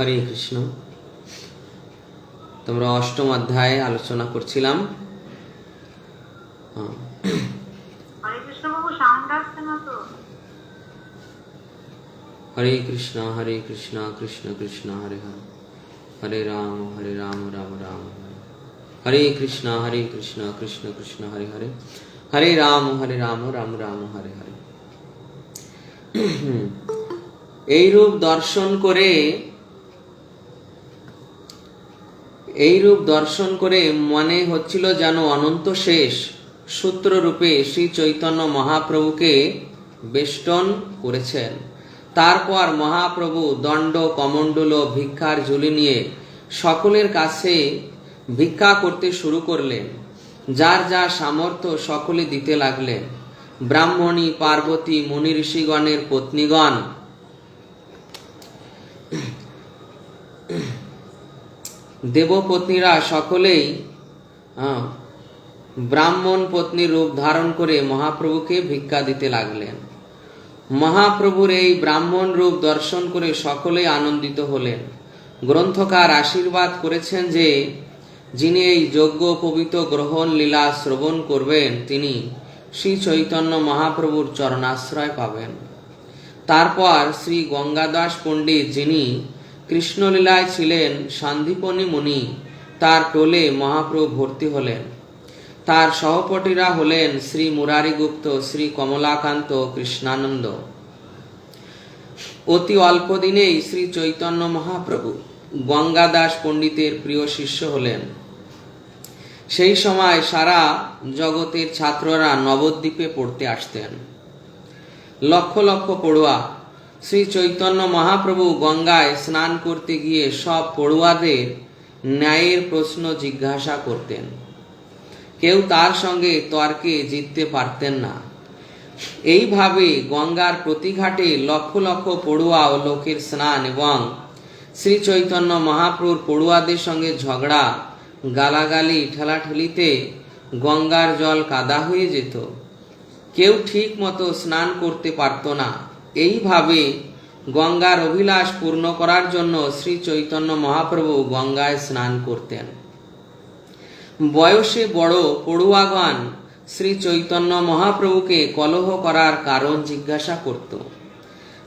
হরে কৃষ্ণ। তোমরা অষ্টম অধ্যায়ে আলোচনা করছিলাম। হরে কৃষ্ণ বাবু, সাউন্ড আসছে না তো? হরে কৃষ্ণ কৃষ্ণ কৃষ্ণ হরে হরে, হরে রাম রাম রাম হরে, হরে কৃষ্ণ কৃষ্ণ কৃষ্ণ হরে হরে, হরে রাম রাম রাম হরে হরে। এই রূপ দর্শন করে মনে হচ্ছিল যেন অনন্ত শেষ সূত্র রূপে শ্রী চৈতন্য মহাপ্রভুকে বেষ্টন করেছেন। তারপর মহাপ্রভু দণ্ড কমণ্ডল ভিক্ষার ঝুলি নিয়ে সকলের কাছে ভিক্ষা করতে শুরু করলেন। যার যা সামর্থ্য সকলে দিতে লাগলেন। ব্রাহ্মণী, পার্বতী, মুনি ঋষিগণের পত্নীগণ, দেবপত্নীরা সকলেই ব্রাহ্মণ পত্নী রূপ ধারণ করে মহাপ্রভুকে ভিক্ষা দিতে লাগলেন। মহাপ্রভুর এই ব্রাহ্মণ রূপ দর্শন করে সকলেই আনন্দিত হলেন। গ্রন্থকার আশীর্বাদ করেছেন যে যিনি এই যজ্ঞ পবিত্র গ্রহণ লীলা শ্রবণ করবেন তিনি শ্রী চৈতন্য মহাপ্রভুর চরণাশ্রয় পাবেন। তারপর শ্রী গঙ্গাদাস পণ্ডিত, যিনি কৃষ্ণলীলায় ছিলেন সান্দীপনী মুনি, তার টোলে মহাপ্রভু ভর্তি হলেন। তার সহপাঠীরা হলেন শ্রী মুরারি গুপ্ত, শ্রী কমলাকান্ত, কৃষ্ণানন্দ। অতি অল্প দিনেই শ্রী চৈতন্য মহাপ্রভু গঙ্গাদাস পণ্ডিতের প্রিয় শিষ্য হলেন। সেই সময় সারা জগতের ছাত্ররা নবদ্বীপে পড়তে আসতেন। লক্ষ লক্ষ পড়ুয়া। শ্রী চৈতন্য মহাপ্রভু গঙ্গায় স্নান করতে গিয়ে সব পড়ুয়াদের ন্যায়ের প্রশ্ন জিজ্ঞাসা করতেন। কেউ তার সঙ্গে তর্কে জিততে পারতেন না। এইভাবে গঙ্গার প্রতিঘাটে লক্ষ লক্ষ পড়ুয়া ও লোকের স্নান এবং শ্রী চৈতন্য মহাপ্রভুর পড়ুয়াদের সঙ্গে ঝগড়া, গালাগালি, ঠেলাঠেলিতে গঙ্গার জল কাদা হয়ে যেত। কেউ ঠিক মতো স্নান করতে পারত না। এইভাবে গঙ্গার অভিলাষ পূর্ণ করার জন্য শ্রী চৈতন্য মহাপ্রভু গঙ্গায় স্নান করতেন। বয়সে বড় পড়ুয়াগণ শ্রী চৈতন্য মহাপ্রভুকে কলহ করার কারণ জিজ্ঞাসা করত।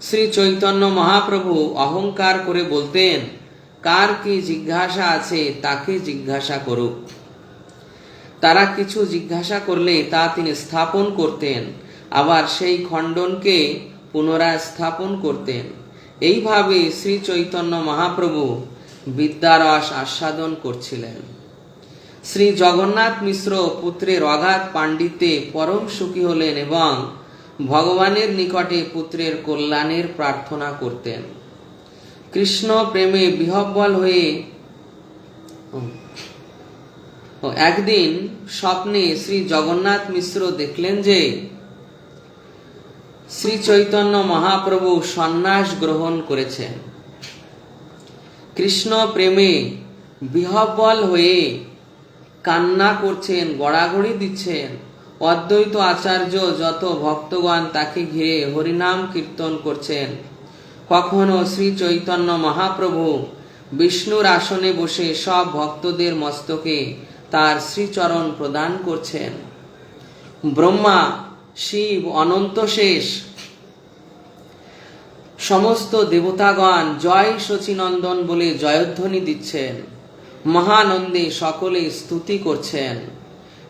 শ্রী চৈতন্য মহাপ্রভু অহংকার করে বলতেন, কার কি জিজ্ঞাসা আছে তাকে জিজ্ঞাসা করুক। তারা কিছু জিজ্ঞাসা করলে তা তিনি স্থাপন করতেন, আবার সেই খণ্ডনকে পুনরায় স্থাপন করতেন। এইভাবে শ্রী চৈতন্য মহাপ্রভু বিদ্যারস আস্বাদন করছিলেন। শ্রী জগন্নাথ মিশ্র পুত্রের অগাধ পাণ্ডিত্যে পরম সুখী হলেন এবং ভগবানের নিকটে পুত্রের কল্যাণের প্রার্থনা করতেন। কৃষ্ণ প্রেমে বিহ্বল হয়ে একদিন স্বপ্নে শ্রী জগন্নাথ মিশ্র দেখলেন যে শ্রী চৈতন্য মহাপ্রভু সন্ন্যাস গ্রহণ করেছেন। কৃষ্ণ প্রেমে বিহ্বল হয়ে কান্না করছেন, গড়াগড়ি দিচ্ছেন। অদ্বৈত আচার্য যত ভক্তগণ তাকে ঘিরে হরিনাম কীর্তন করছেন। কখনো শ্রী চৈতন্য মহাপ্রভু বিষ্ণুর আসনে বসে সব ভক্তদের মস্তকে তার শ্রীচরণ প্রদান করছেন। ব্রহ্মা, শিব, অনন্ত শেষ সমস্ত দেবতাগণ জয় শচীনন্দন বলে জয়ধ্বনি দিচ্ছেন। মহানন্দে সকলে স্তুতি করছেন।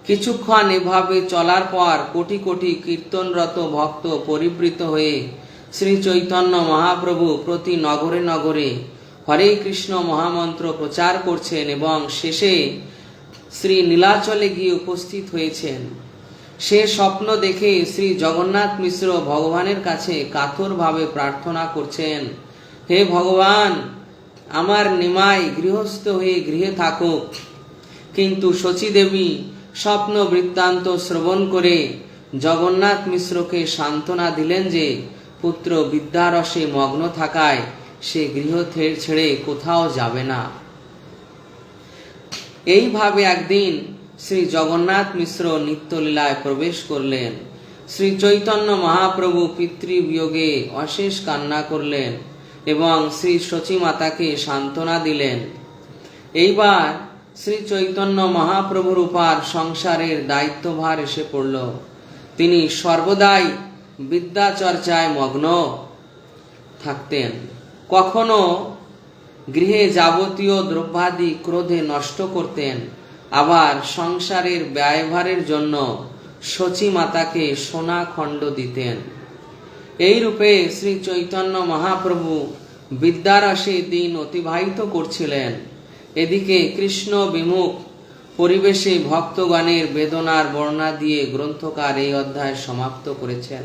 কিছুক্ষণ এভাবে চলার পর কোটি কোটি কীর্তনরত ভক্ত পরিবৃত হয়ে শ্রী চৈতন্য মহাপ্রভু প্রতি নগরে নগরে হরে কৃষ্ণ মহামন্ত্র প্রচার করছেন এবং শেষে শ্রী নীলাচলে গিয়ে উপস্থিত হয়েছেন। সে স্বপ্ন দেখে শ্রী জগন্নাথ মিশ্র ভগবানের কাছে কাতরভাবে প্রার্থনা করছেন, হে ভগবান, আমার নিমাই গৃহস্থ হয়ে গৃহে থাকুক। কিন্তু শচীদেবী স্বপ্ন বৃত্তান্ত শ্রবণ করে জগন্নাথ মিশ্রকে সান্ত্বনা দিলেন যে পুত্র বিদ্যারসে মগ্ন থাকায় সে গৃহ ছেড়ে কোথাও যাবে না। এইভাবে একদিন শ্রী জগন্নাথ মিশ্র নিত্যলীলায় প্রবেশ করলেন। শ্রী চৈতন্য মহাপ্রভু পিতৃবিয়োগে অশেষ কান্না করলেন। এবং শ্রী শচী মাতাকে সান্ত্বনা দিলেন। এইবার শ্রী চৈতন্য মহাপ্রভুর উপর সংসারের দায়িত্বভার এসে পড়ল। তিনি সর্বদাই বিদ্যা চর্চায় মগ্ন থাকতেন। কখনো গৃহে যাবতীয় দ্রব্যাদি ক্রোধে নষ্ট করতেন, আবার সংসারের ব্যয়ভারের জন্য শচী মাতাকে সোনা খণ্ড দিতেন। এই রূপে শ্রী চৈতন্য মহাপ্রভু বিদ্যারসে দিন অতিবাহিত করছিলেন। এদিকে কৃষ্ণ বিমুখ পরিবেশে ভক্তগণের বেদনার বর্ণনা দিয়ে গ্রন্থকার এই অধ্যায় সমাপ্ত করেছেন।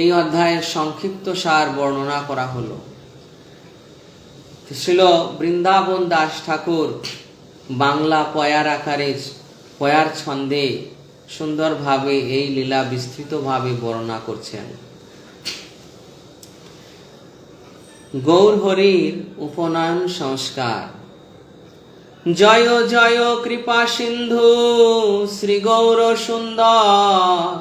এই অধ্যায়ের সংক্ষিপ্ত সার বর্ণনা করা হলো। ছিল বৃন্দাবন দাস ঠাকুর বাংলা পয়ার আকারে, পয়ার ছন্দে সুন্দরভাবে এই লীলা বিস্তৃতভাবে বর্ণনা করছেন। গৌর হরির উপনয়ন সংস্কার। জয় জয় কৃপা সিন্ধু শ্রী গৌর সুন্দর,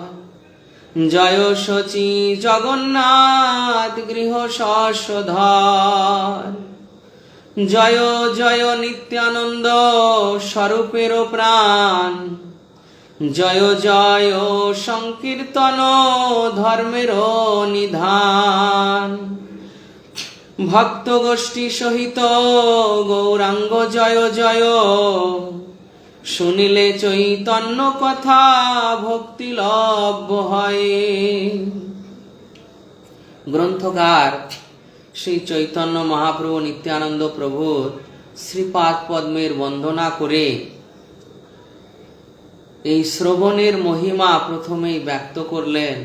জয় শচী জগন্নাথ গৃহ শশধর, জয় জয় নিত্যানন্দ স্বরূপের প্রাণ, জয় জয় সংকীর্তন ধর্মের নিধান, ভক্ত গোষ্ঠী সহিত গৌরাঙ্গ জয় জয়, শুনিলে চৈতন্য কথা ভক্তি লভ্য হয়। গ্রন্থকার শ্রী চৈতন্য মহাপ্রভু নিত্যানন্দ প্রভুর শ্রীপাদ পদ্মের বন্দনা করে এই শ্রবণের মহিমা প্রথমেই ব্যক্ত করলেন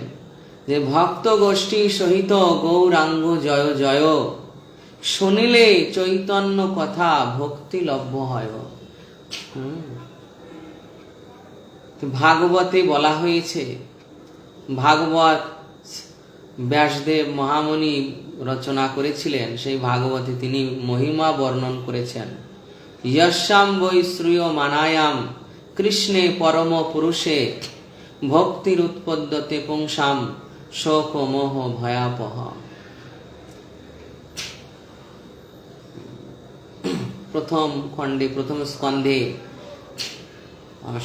যে ভক্ত গোষ্ঠী সহিত গৌরাঙ্গ জয় জয়, শুনিলে চৈতন্য কথা ভক্তি লভ্য হয়। ভাগবতে বলা হয়েছে, ভাগবত ব্যাসদেব মহামুনি রচনা করেছিলেন, সেই ভাগবতে তিনি মহিমা বর্ণন করেছেন। যস্যাম বৈ শ্রূয় মানায়াম কৃষ্ণে পরম পুরুষে, ভক্তির উৎপদ্যতে পুংসাম শোক মোহ ভয়াপহ। প্রথম খণ্ডে, প্রথম স্কন্ধে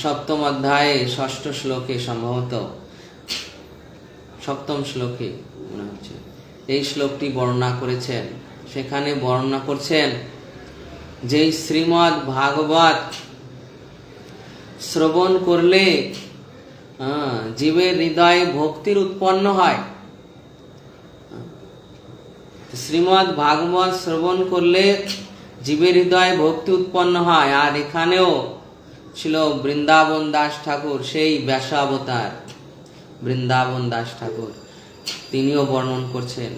সপ্তম অধ্যায়ে ষষ্ঠ শ্লোকে, সম্ভবত সপ্তম শ্লোকে মনে হচ্ছে এই শ্লোকটি বর্ণনা করেছেন। সেখানে বর্ণনা করছেন যে শ্রীমদ্ ভাগবত শ্রবণ করলে জীবের হৃদয়ে ভক্তির উৎপন্ন হয়। শ্রীমদ্ ভাগবত শ্রবণ করলে জীবের হৃদয়ে ভক্তি উৎপন্ন হয়। আর এখানেও ছিল বৃন্দাবন দাস ঠাকুর, সেই ব্যাসাবতার বৃন্দাবন দাস ঠাকুর, তিনিও বর্ণন করছেন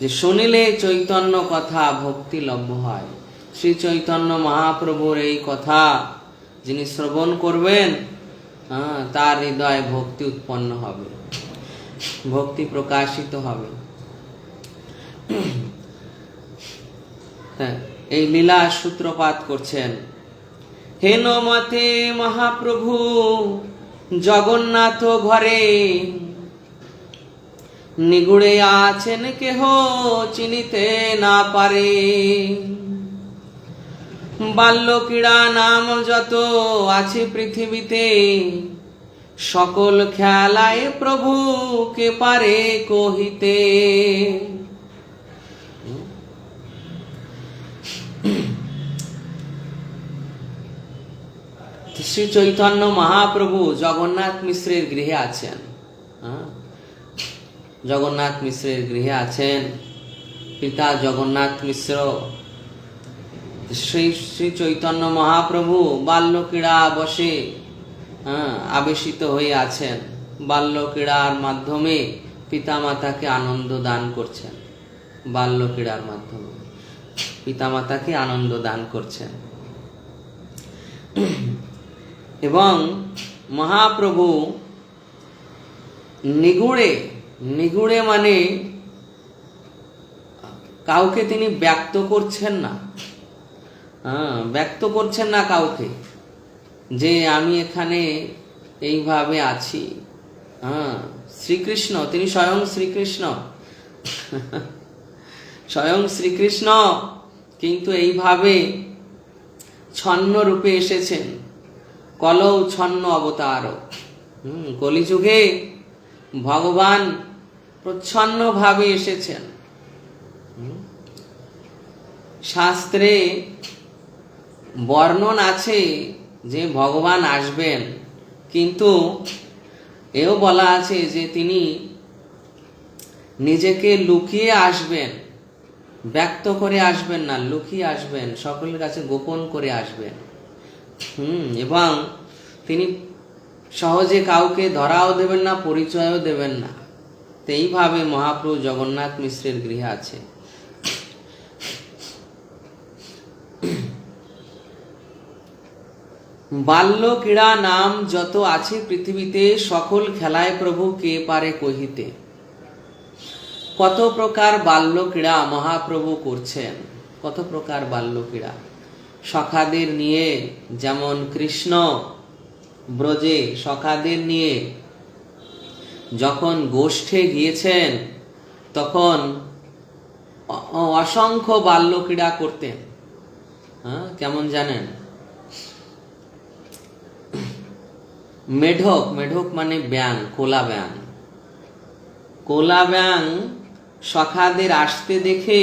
যে শুনিলে চৈতন্য কথা ভক্তি লভ্য হয়। শ্রী চৈতন্য মহাপ্রভুর এই কথা যিনি শ্রবণ করবেন, তার হৃদয়ে ভক্তি উৎপন্ন হবে, ভক্তি প্রকাশিত হবে। এই লীলা সূত্রপাত করছেন। হেন মতে মহাপ্রভু জগন্নাথ ঘরে, নিগুড়ে আছেন কেহ চিনিতে না পারে। বাল্য ক্রীড়া নাম যত আছে পৃথিবীতে, সকল খেলায় প্রভু কে পারে কহিতে। শ্রী চৈতন্য মহাপ্রভু জগন্নাথ মিশ্রের গৃহে আছেন। জগন্নাথ মিশ্রের গৃহে আছেন পিতা জগন্নাথ মিশ্র। শ্রী শ্রী চৈতন্য মহাপ্রভু বাল্য ক্রীড়া বসে আবেশিত হয়ে আছেন। বাল্য ক্রীড়ার মাধ্যমে পিতামাতাকে আনন্দ দান করছেন। বাল্য ক্রীড়ার মাধ্যমে পিতামাতাকে আনন্দ দান করছেন। এবং মহাপ্রভু নিগুড়ে, নিগুড়ে মানে কাউকে তিনি ব্যক্ত করছেন না, ব্যক্ত করছেন না কাউকে যে আমি এখানে এইভাবে আছি। শ্রীকৃষ্ণ, তিনি স্বয়ং শ্রীকৃষ্ণ, স্বয়ং শ্রীকৃষ্ণ কিন্তু এইভাবে ছন্ন রূপে এসেছেন, কলৌ ছন্ন অবতার। কলিযুগে ভগবান প্রচ্ছন্ন ভাবে এসেছেন। শাস্ত্রে বর্ণন আছে যে ভগবান আসবেন, কিন্তু এও বলা আছে যে তিনি নিজেকে লুকিয়ে আসবেন, ব্যক্ত করে আসবেন না, লুকিয়ে আসবেন, সকলের কাছে গোপন করে আসবেন। এবং তিনি সহজে কাউকে ধরাও দেবেন না, পরিচয়ও দেবেন না। তো এইভাবে মহাপ্রভু জগন্নাথ মিশ্রের গৃহে আছে। বাল্য ক্রীড়া নাম যত আছে পৃথিবীতে, সকল খেলায় প্রভু কে পারে কহিতে। কত প্রকার বাল্য ক্রীড়া মহাপ্রভু করছেন, কত প্রকার বাল্য ক্রীড়া সখাদের নিয়ে। যেমন কৃষ্ণ ব্রজে সখাদের নিয়ে যখন গোষ্ঠে গিয়েছেন, তখন অসংখ্য বাল্য ক্রীড়া করতেন। কেমন জানেন? মেঢক, মেঢক মানে ব্যাং, কোলা ব্যাং। কোলা ব্যাং সখাদের আসতে দেখে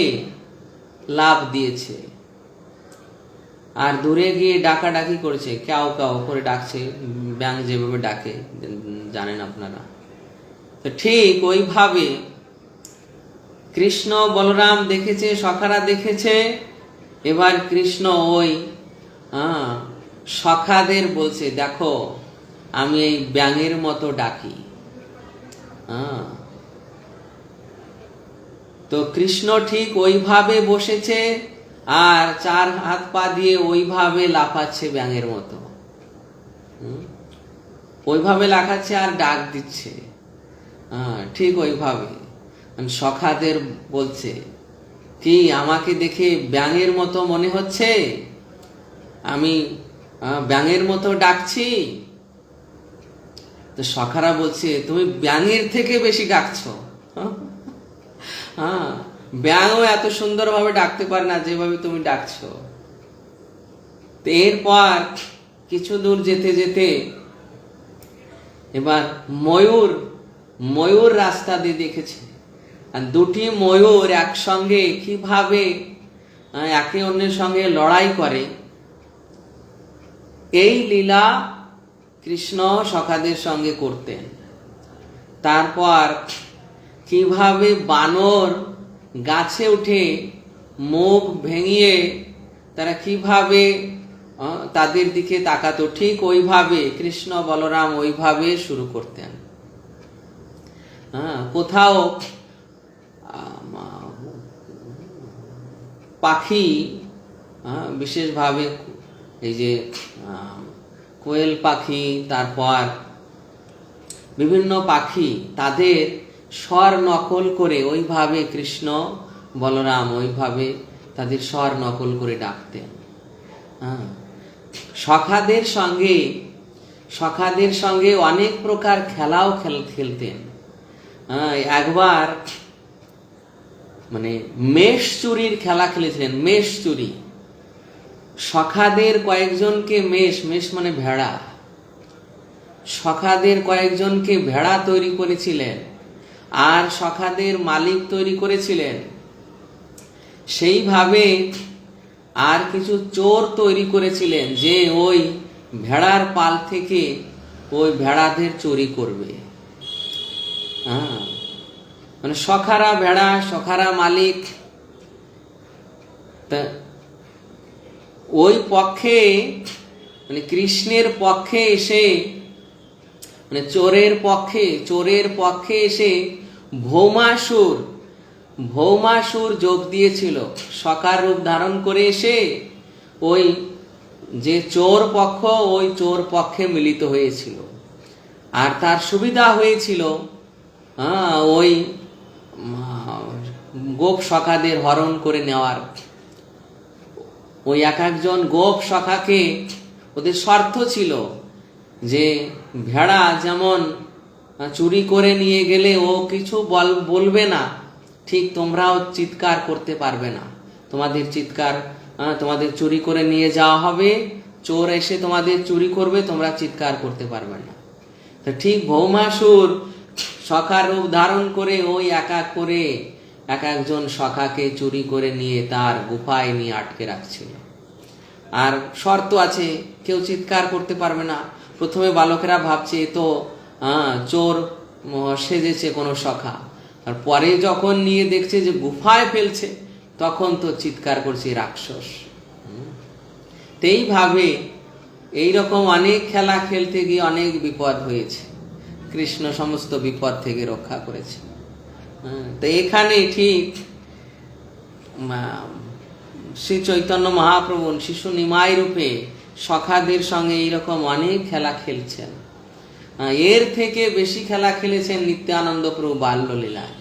লাভ দিয়েছে, আর দূরে গিয়ে ডাকাডাকি করেছে, ক্যাও ক্যাও করে ডাকছে, ব্যাং যেভাবে ডাকে জানেন আপনারা। তো ঠিক ওইভাবে কৃষ্ণ বলরাম দেখেছে, সখারা দেখেছে। এবার কৃষ্ণ ওই সখাদের বলছে, দেখো আমি এই ব্যাঙের মতো ডাকি। তো কৃষ্ণ ঠিক ওইভাবে বসেছে, আর চার হাত পা দিয়ে ওইভাবে লাফাচ্ছে ব্যাঙের মতো। ওইভাবে লাফাচ্ছে আর ডাক দিচ্ছে, ঠিক ওইভাবে। সখাদের বলছে, কি আমাকে দেখে ব্যাঙের মতো মনে হচ্ছে? আমি ব্যাঙের মতো ডাকছি? তো সখারা বলছে, তুমি ব্যাঙের থেকে বেশি ডাকছো। ব্যাঙও এত সুন্দরভাবে ডাকতে পারে না যেভাবে তুমি ডাকছো। এরপর কিছু দূর যেতে যেতে এবার ময়ূর রাস্তা দিয়ে দেখেছে, আর দুটি ময়ূর একসঙ্গে কিভাবে একে অন্যের সঙ্গে লড়াই করে, এই লীলা কৃষ্ণ সখাদের সঙ্গে করতেন। তারপর কিভাবে বানর গাছে উঠে মুখ ভেঙিয়ে তারা কিভাবে তাদের দিকে তাকাতো, ঠিক ওইভাবে কৃষ্ণ বলরাম ওইভাবে শুরু করতেন। কোথাও পাখি, বিশেষভাবে এই যে কোয়েল পাখি, তারপর বিভিন্ন পাখি, তাদের স্বর নকল করে ওইভাবে কৃষ্ণ বলরাম ওইভাবে তাদের স্বর নকল করে ডাকতেন। সখাদের সঙ্গে অনেক প্রকার খেলাও খেলতেন। একবার মানে মেষ চুরির খেলা খেলেছিলেন। মেষ চুরি, সখাদের কয়েকজনকে মেষ মানে ভেড়া, সখাদের কয়েকজনকে ভেড়া তৈরি করেছিলেন, আর সখাদের মালিক তৈরি করেছিলেন। সেইভাবে আর কিছু চোর তৈরি করেছিলেন যে ওই ভেড়ার পাল থেকে ওই ভেড়াদের চুরি করবে। মানে সখারা ভেড়া, সখারা মালিক। ওই পক্ষে মানে কৃষ্ণের পক্ষে এসে, মানে চোরের পক্ষে এসে ভৌমাসুর যোগ দিয়েছিল। সখার রূপ ধারণ করে এসে ওই যে চোর পক্ষ, ওই চোর পক্ষে মিলিত হয়েছিল। আর তার সুবিধা হয়েছিল ওই গোপ সখাদের হরণ করে নেওয়ার। ওই এক একজন গোপ সখাকে ওদের স্বার্থ ছিল যে ভেড়া যেমন চুরি করে নিয়ে গেলে ও কিছু বলবে না, ঠিক তোমরাও চিৎকার করতে পারবে না। তোমাদের চিৎকার, তোমাদের চুরি করে নিয়ে যাওয়া হবে, চোর এসে তোমাদের চুরি করবে, তোমরা চিৎকার করতে পারবে না। তো ঠিক ভৌমাসুর সখার রূপ ধারণ করে ওই এক একজন সখাকে চুরি করে নিয়ে তার গুফায় নিয়ে আটকে রাখছিল। আর শর্ত আছে, কেউ চিৎকার করতে পারবে না। প্রথমে বালকেরা ভাবছে এ তো চোর সেজেছে কোনো সখা, আর পরে যখন নিয়ে দেখছে যে গুফায় ফেলছে, তখন তো চিৎকার করছে রাক্ষস। তো এইভাবে এইরকম অনেক খেলা খেলতে গিয়ে অনেক বিপদ হয়েছে, কৃষ্ণ সমস্ত বিপদ থেকে রক্ষা করেছে। তো এখানে ঠিক শ্রী চৈতন্য মহাপ্রভু শিশু নিমাই রূপে সখাদের সঙ্গে এইরকম অনেক খেলা খেলছেন। এর থেকে বেশি খেলা খেলেছেন নিত্যানন্দ প্রভু বাল্যলীলায়।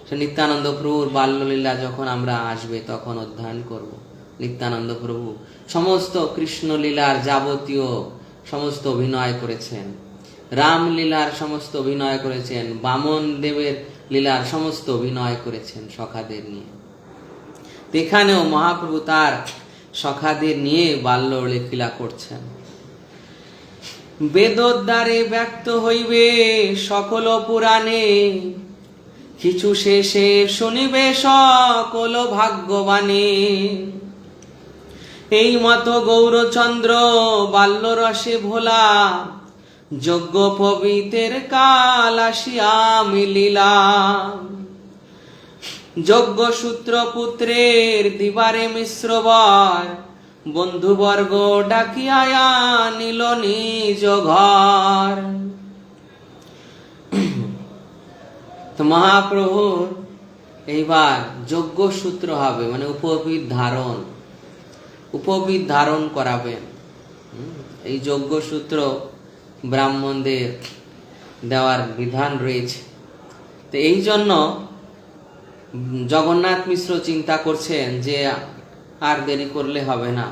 সে নিত্যানন্দ প্রভুর বাল্যলীলা যখন আমরা আসবে তখন অধ্যয়ন করব। নিত্যানন্দ প্রভু সমস্ত কৃষ্ণ লীলার যাবতীয় সমস্ত অভিনয় করেছেন, রামলীলার সমস্ত অভিনয় করেছেন, বামন দেবের লীলার সমস্ত অভিনয় করেছেন সখাদের নিয়ে। এখানেও মহাপ্রভু তার সখাদের নিয়ে বাল্য লীলা করছেন। বেদোদ্ধারে ব্যক্ত হইবে সকল পুরাণে, কিছু শেষে শুনিবে সকল ভাগ্যবানে। এই মতো গৌরচন্দ্র বাল্য রসে ভোলা, যজ্ঞ পবিতের কাল আসিয়া মিলিলা। যজ্ঞ সূত্র পুত্রের দিবারে মিশ্রবর, বন্ধুবর্গ ডাকিয়া নিল নিজ ঘর। তো মহাপ্রভুর এইবার যজ্ঞ সূত্র হবে, মানে উপবিদ ধারণ করাবেন। এই যজ্ঞ সূত্র ব্রাহ্মণদের দেওয়ার বিধান রয়েছে। তো এই জন্য জগন্নাথ মিশ্র চিন্তা করছেন যে আর দেরি করলে হবে না,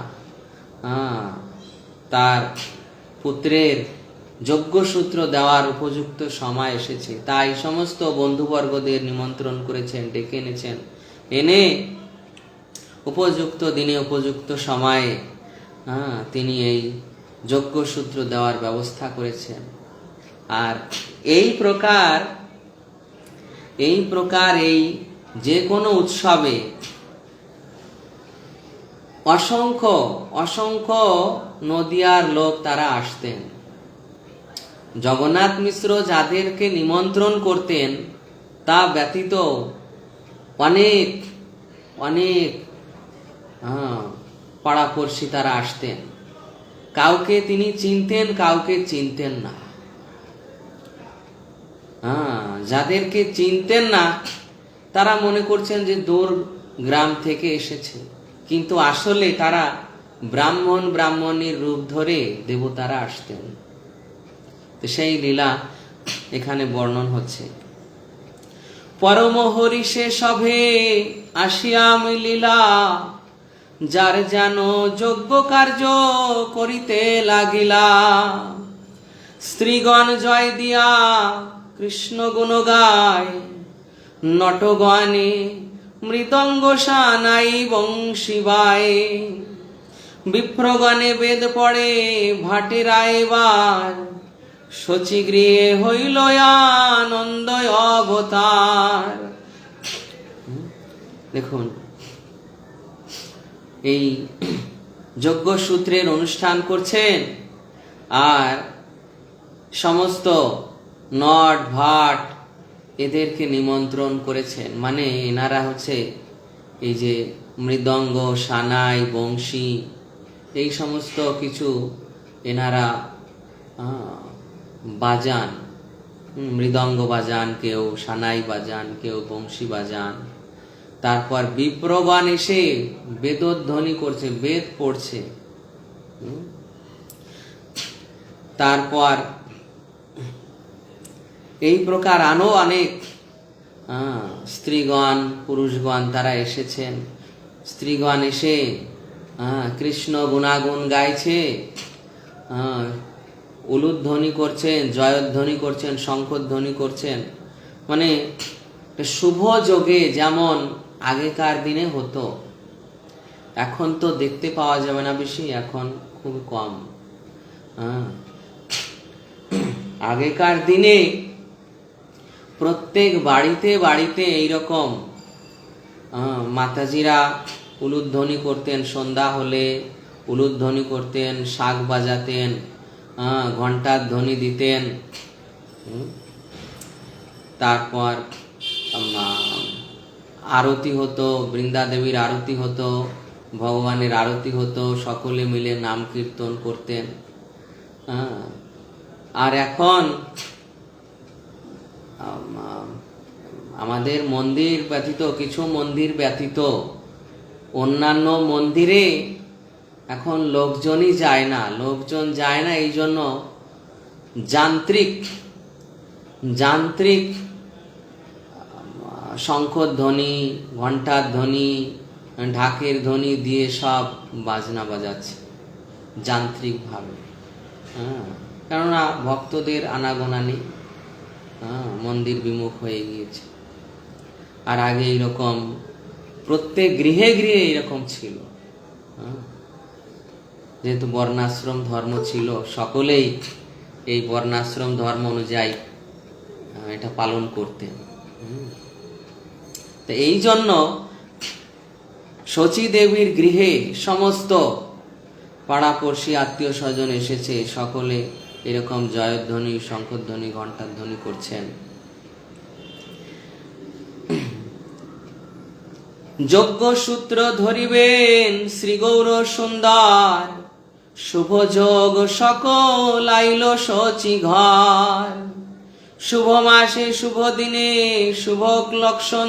তার পুত্রের যজ্ঞসূত্র দেওয়ার উপযুক্ত সময় এসেছে। তাই সমস্ত বন্ধুবর্গদের নিমন্ত্রণ করেছেন, ডেকে এনেছেন, এনে উপযুক্ত দিনে উপযুক্ত সময়ে তিনি এই যজ্ঞসূত্র দেওয়ার ব্যবস্থা করেছেন। আর এই প্রকার এই যে কোনো উৎসবে অসংখ্য নদিয়ার লোক তারা আসতেন। জগন্নাথ মিশ্র যাদেরকে নিমন্ত্রণ করতেন তা ব্যতীত অনেক পাড়াপড়শি তারা আসতেন। কাউকে তিনি চিনতেন, কাউকে চিনতেন না। যাদেরকে চিনতেন না তারা মনে করছেন যে দূর গ্রাম থেকে এসেছে, কিন্তু আসলে তারা ব্রাহ্মণীর রূপ ধরে দেবতারা আসতেন। তো সেই লীলা এখানে বর্ণন হচ্ছে। পরম হরিষে সভে আসিয়া মিলিলা, যার যেন যজ্ঞ কার্য করিতে লাগিলা। স্ত্রীগণ জয় দিয়া কৃষ্ণ গুণ গায়, নটগণে মৃদঙ্গ সানাই বংশী বায়। বিপ্রগণে বেদ পড়ে ভাটেরা এবার, শচীগৃহে হইল আনন্দ অবতার। দেখুন, এই যজ্ঞসূত্রের অনুষ্ঠান করছেন আর সমস্ত নট ভাট এদেরকে নিমন্ত্রণ করেছেন। মানে এনারা হচ্ছে এই যে মৃদঙ্গ, সানাই, বংশী এই সমস্ত কিছু এনারা বাজান। মৃদঙ্গ বাজান, কেউ সানাই বাজান, কেউ বংশী বাজান। তারপর বিপ্রগণ এসে বেদধ্বনি করছে, বেদ পড়ছে। তারপর এই প্রকার আরো অনেক স্ত্রীগণ, পুরুষগণ তারা এসেছেন। স্ত্রীগণ এসে কৃষ্ণ গুণাগুণ গাইছে, উলুধ্বনি করছেন, জয়ধ্বনি করছেন, শঙ্খধ্বনি করছেন। মানে একটা শুভ যোগে যেমন আগেকার দিনে হতো, এখন তো দেখতে পাওয়া যাবে না বেশি, এখন খুব কম। আগেকার দিনে প্রত্যেক বাড়িতে বাড়িতে এইরকম মাতাজিরা উলুধ্বনি করতেন, সন্ধ্যা হলে উলুধ্বনি করতেন, শাঁখ বাজাতেন, ঘণ্টার ধ্বনি দিতেন। তারপর আরতি হতো, বৃন্দা দেবীর আরতি হতো, ভগবানের আরতি হতো, সকলে মিলে নাম কীর্তন করতেন। আর এখন আমাদের মন্দির ব্যতীত, কিছু মন্দির ব্যতীত অন্যান্য মন্দিরে এখন লোকজনই যায় না। লোকজন যায় না এই জন্য যান্ত্রিক শঙ্খর ধ্বনি, ঘণ্টার ধ্বনি, ঢাকের ধ্বনি দিয়ে সব বাজনা বাজাচ্ছে যান্ত্রিকভাবে। কেননা ভক্তদের আনাগোনা নেই, মন্দির বিমুখ হয়ে গিয়েছে। আর আগে এইরকম প্রত্যেক গৃহে গৃহে এইরকম ছিল। যেহেতু বর্ণাশ্রম ধর্ম ছিল, সকলেই এই বর্ণাশ্রম ধর্ম অনুযায়ী এটা পালন করতেন। তো এই জন্য শচী দেবীর গৃহে সমস্ত পাড়াপড়শি আত্মীয় স্বজন এসেছে, সকলে এরকম জয়ধ্বনি, শঙ্খধ্বনি, ঘণ্টার ধ্বনি করছেন। যজ্ঞ সূত্র ধরিবেন শ্রী গৌর সুন্দর, শুভ যোগ সকল আইল শচী ঘর। শুভ মাসে শুভ দিনে শুভ লক্ষণ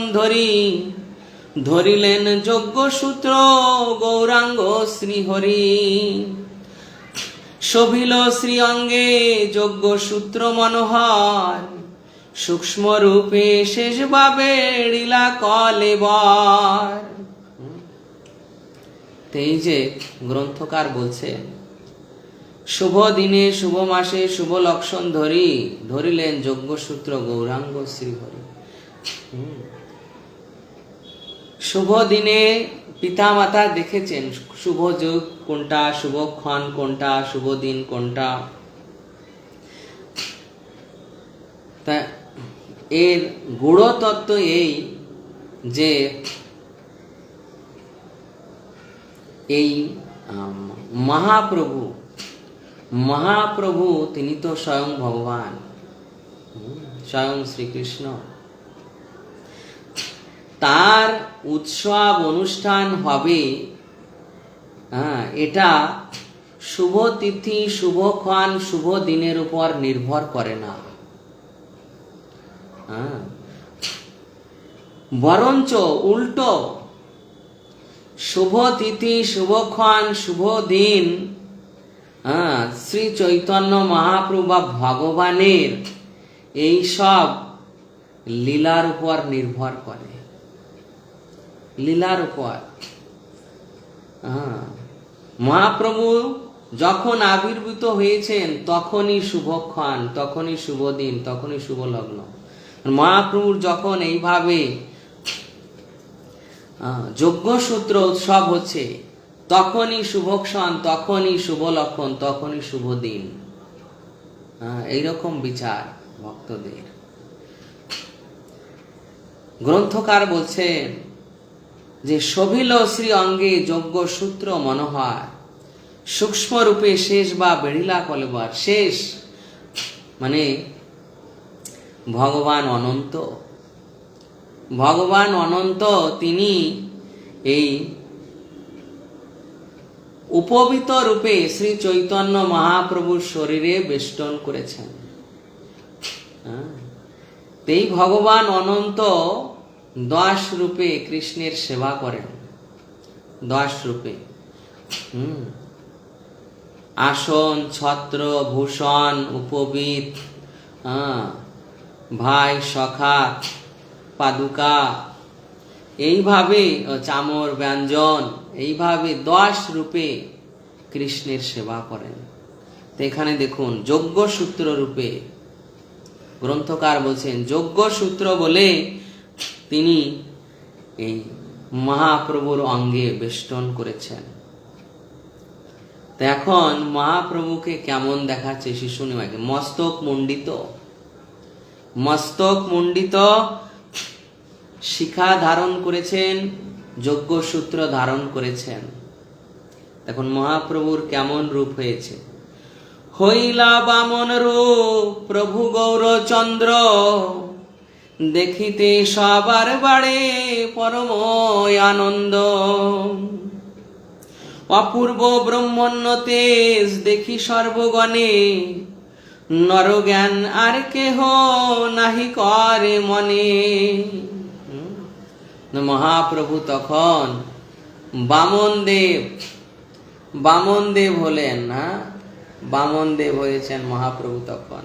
ধরিলেন যজ্ঞ সূত্র গৌরাঙ্গ শ্রীহরি। শোভিল শ্রী অঙ্গে যজ্ঞ সূত্র মনোহর, সূক্ষ্ম রূপে শেষ ভাবে লীলা কলেবর। এই যে গ্রন্থকার বলছে, শুভ দিনে শুভ মাসে শুভ লক্ষণ ধরিলেন যজ্ঞ সূত্র গৌরাঙ্গ শ্রীহরি। শুভ দিনে পিতা মাতা দেখেছেন শুভ যোগ কোনটা, শুভক্ষণ কোনটা, শুভ দিন কোনটা। তা এর গূঢ় তত্ত্ব এই যে এই মহাপ্রভু তিনি তো স্বয়ং ভগবান, স্বয়ং শ্রীকৃষ্ণ। তার উৎসব অনুষ্ঠান হবে, এটা শুভ তিথি, শুভক্ষণ, শুভ দিনের উপর নির্ভর করে না, বরঞ্চ উল্টো শুভ তিথি, শুভক্ষণ, শুভ দিন শ্রী চৈতন্য মহাপ্রভু বা ভগবানের এই সব লীলার উপর নির্ভর করে, লীলার উপর। মহাপ্রভু যখন আবির্ভূত হয়েছেন তখনই শুভক্ষণ, তখনই শুভ দিন, তখনই শুভ লগ্ন। মহাপ্রভুর যখন এইভাবে যজ্ঞসূত্র উৎসব হচ্ছে তখনই শুভক্ষণ, তখনই শুভ লক্ষণ, তখনই শুভ দিন। এইরকম বিচার ভক্তদের। গ্রন্থকার বলছেন যে শোভিল শ্রী অঙ্গে যজ্ঞ সূত্র মনোহর, সূক্ষ্ম রূপে শেষ বা বেড়িলা কলেবর। শেষ মানে ভগবান অনন্ত, ভগবান অনন্ত। তিনি এই উপবিত রূপে শ্রী চৈতন্য মহাপ্রভুর শরীরে বেষ্টন করেছেন। এই ভগবান অনন্ত 10 রূপে কৃষ্ণের সেবা করেন, 10 রূপে। আসন, ছত্র, ভূষণ, উপবীত, ভাই, সখা, পাদুকা, এইভাবে চামর, ব্যঞ্জন, এইভাবে 10 রূপে কৃষ্ণের সেবা করেন। তো এখানে দেখুন যজ্ঞ সূত্র রূপে গ্রন্থকার বলছেন, যজ্ঞ সূত্র বলে তিনি এই মহাপ্রভুর অঙ্গে বেষ্টন করেছেন। তো এখন মহাপ্রভুকে কেমন দেখাচ্ছে শিশু নিমাইকে? মস্তক মুন্ডিত, শিখা ধারণ করেছেন, যজ্ঞসূত্র ধারণ করেছেন। এখন মহাপ্রভুর কেমন রূপ হয়েছে? হইলা বামন রূপ প্রভু গৌরচন্দ্র, দেখিতে সবার বাড়ে পরম আনন্দ। অপূর্ব ব্রহ্মণ্য তেজ দেখি সর্বগণে, নরজ্ঞান আর কেহ নাহি করে মনে। মহাপ্রভু তখন বামনদেব হলেন। বামনদেব হয়েছেন মহাপ্রভু তখন।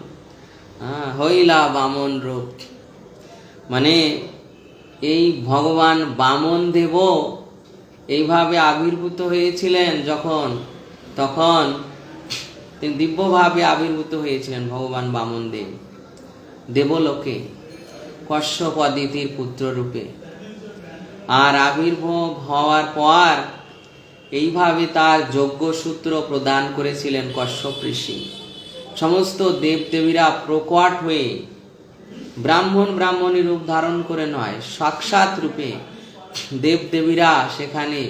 হইলা বামন রূপ, মানে এই ভগবান বামনদেব এইভাবে আবির্ভূত হয়েছিলেন তখন তিনি দিব্যভাবে আবির্ভূত হয়েছিলেন ভগবান বামনদেব দেবলোকে কশ্যপ অদিতির পুত্র রূপে। আর আবির্ভাব হওয়ার পর এইভাবে তার যজ্ঞসূত্র প্রদান করেছিলেন কশ্যপ ঋষি। সমস্ত দেবদেবীরা প্রকট হয়ে ব্রাহ্মণী রূপ ধারণ করে নয়, সাক্ষাৎ রূপে দেবদেবীরা সেখানে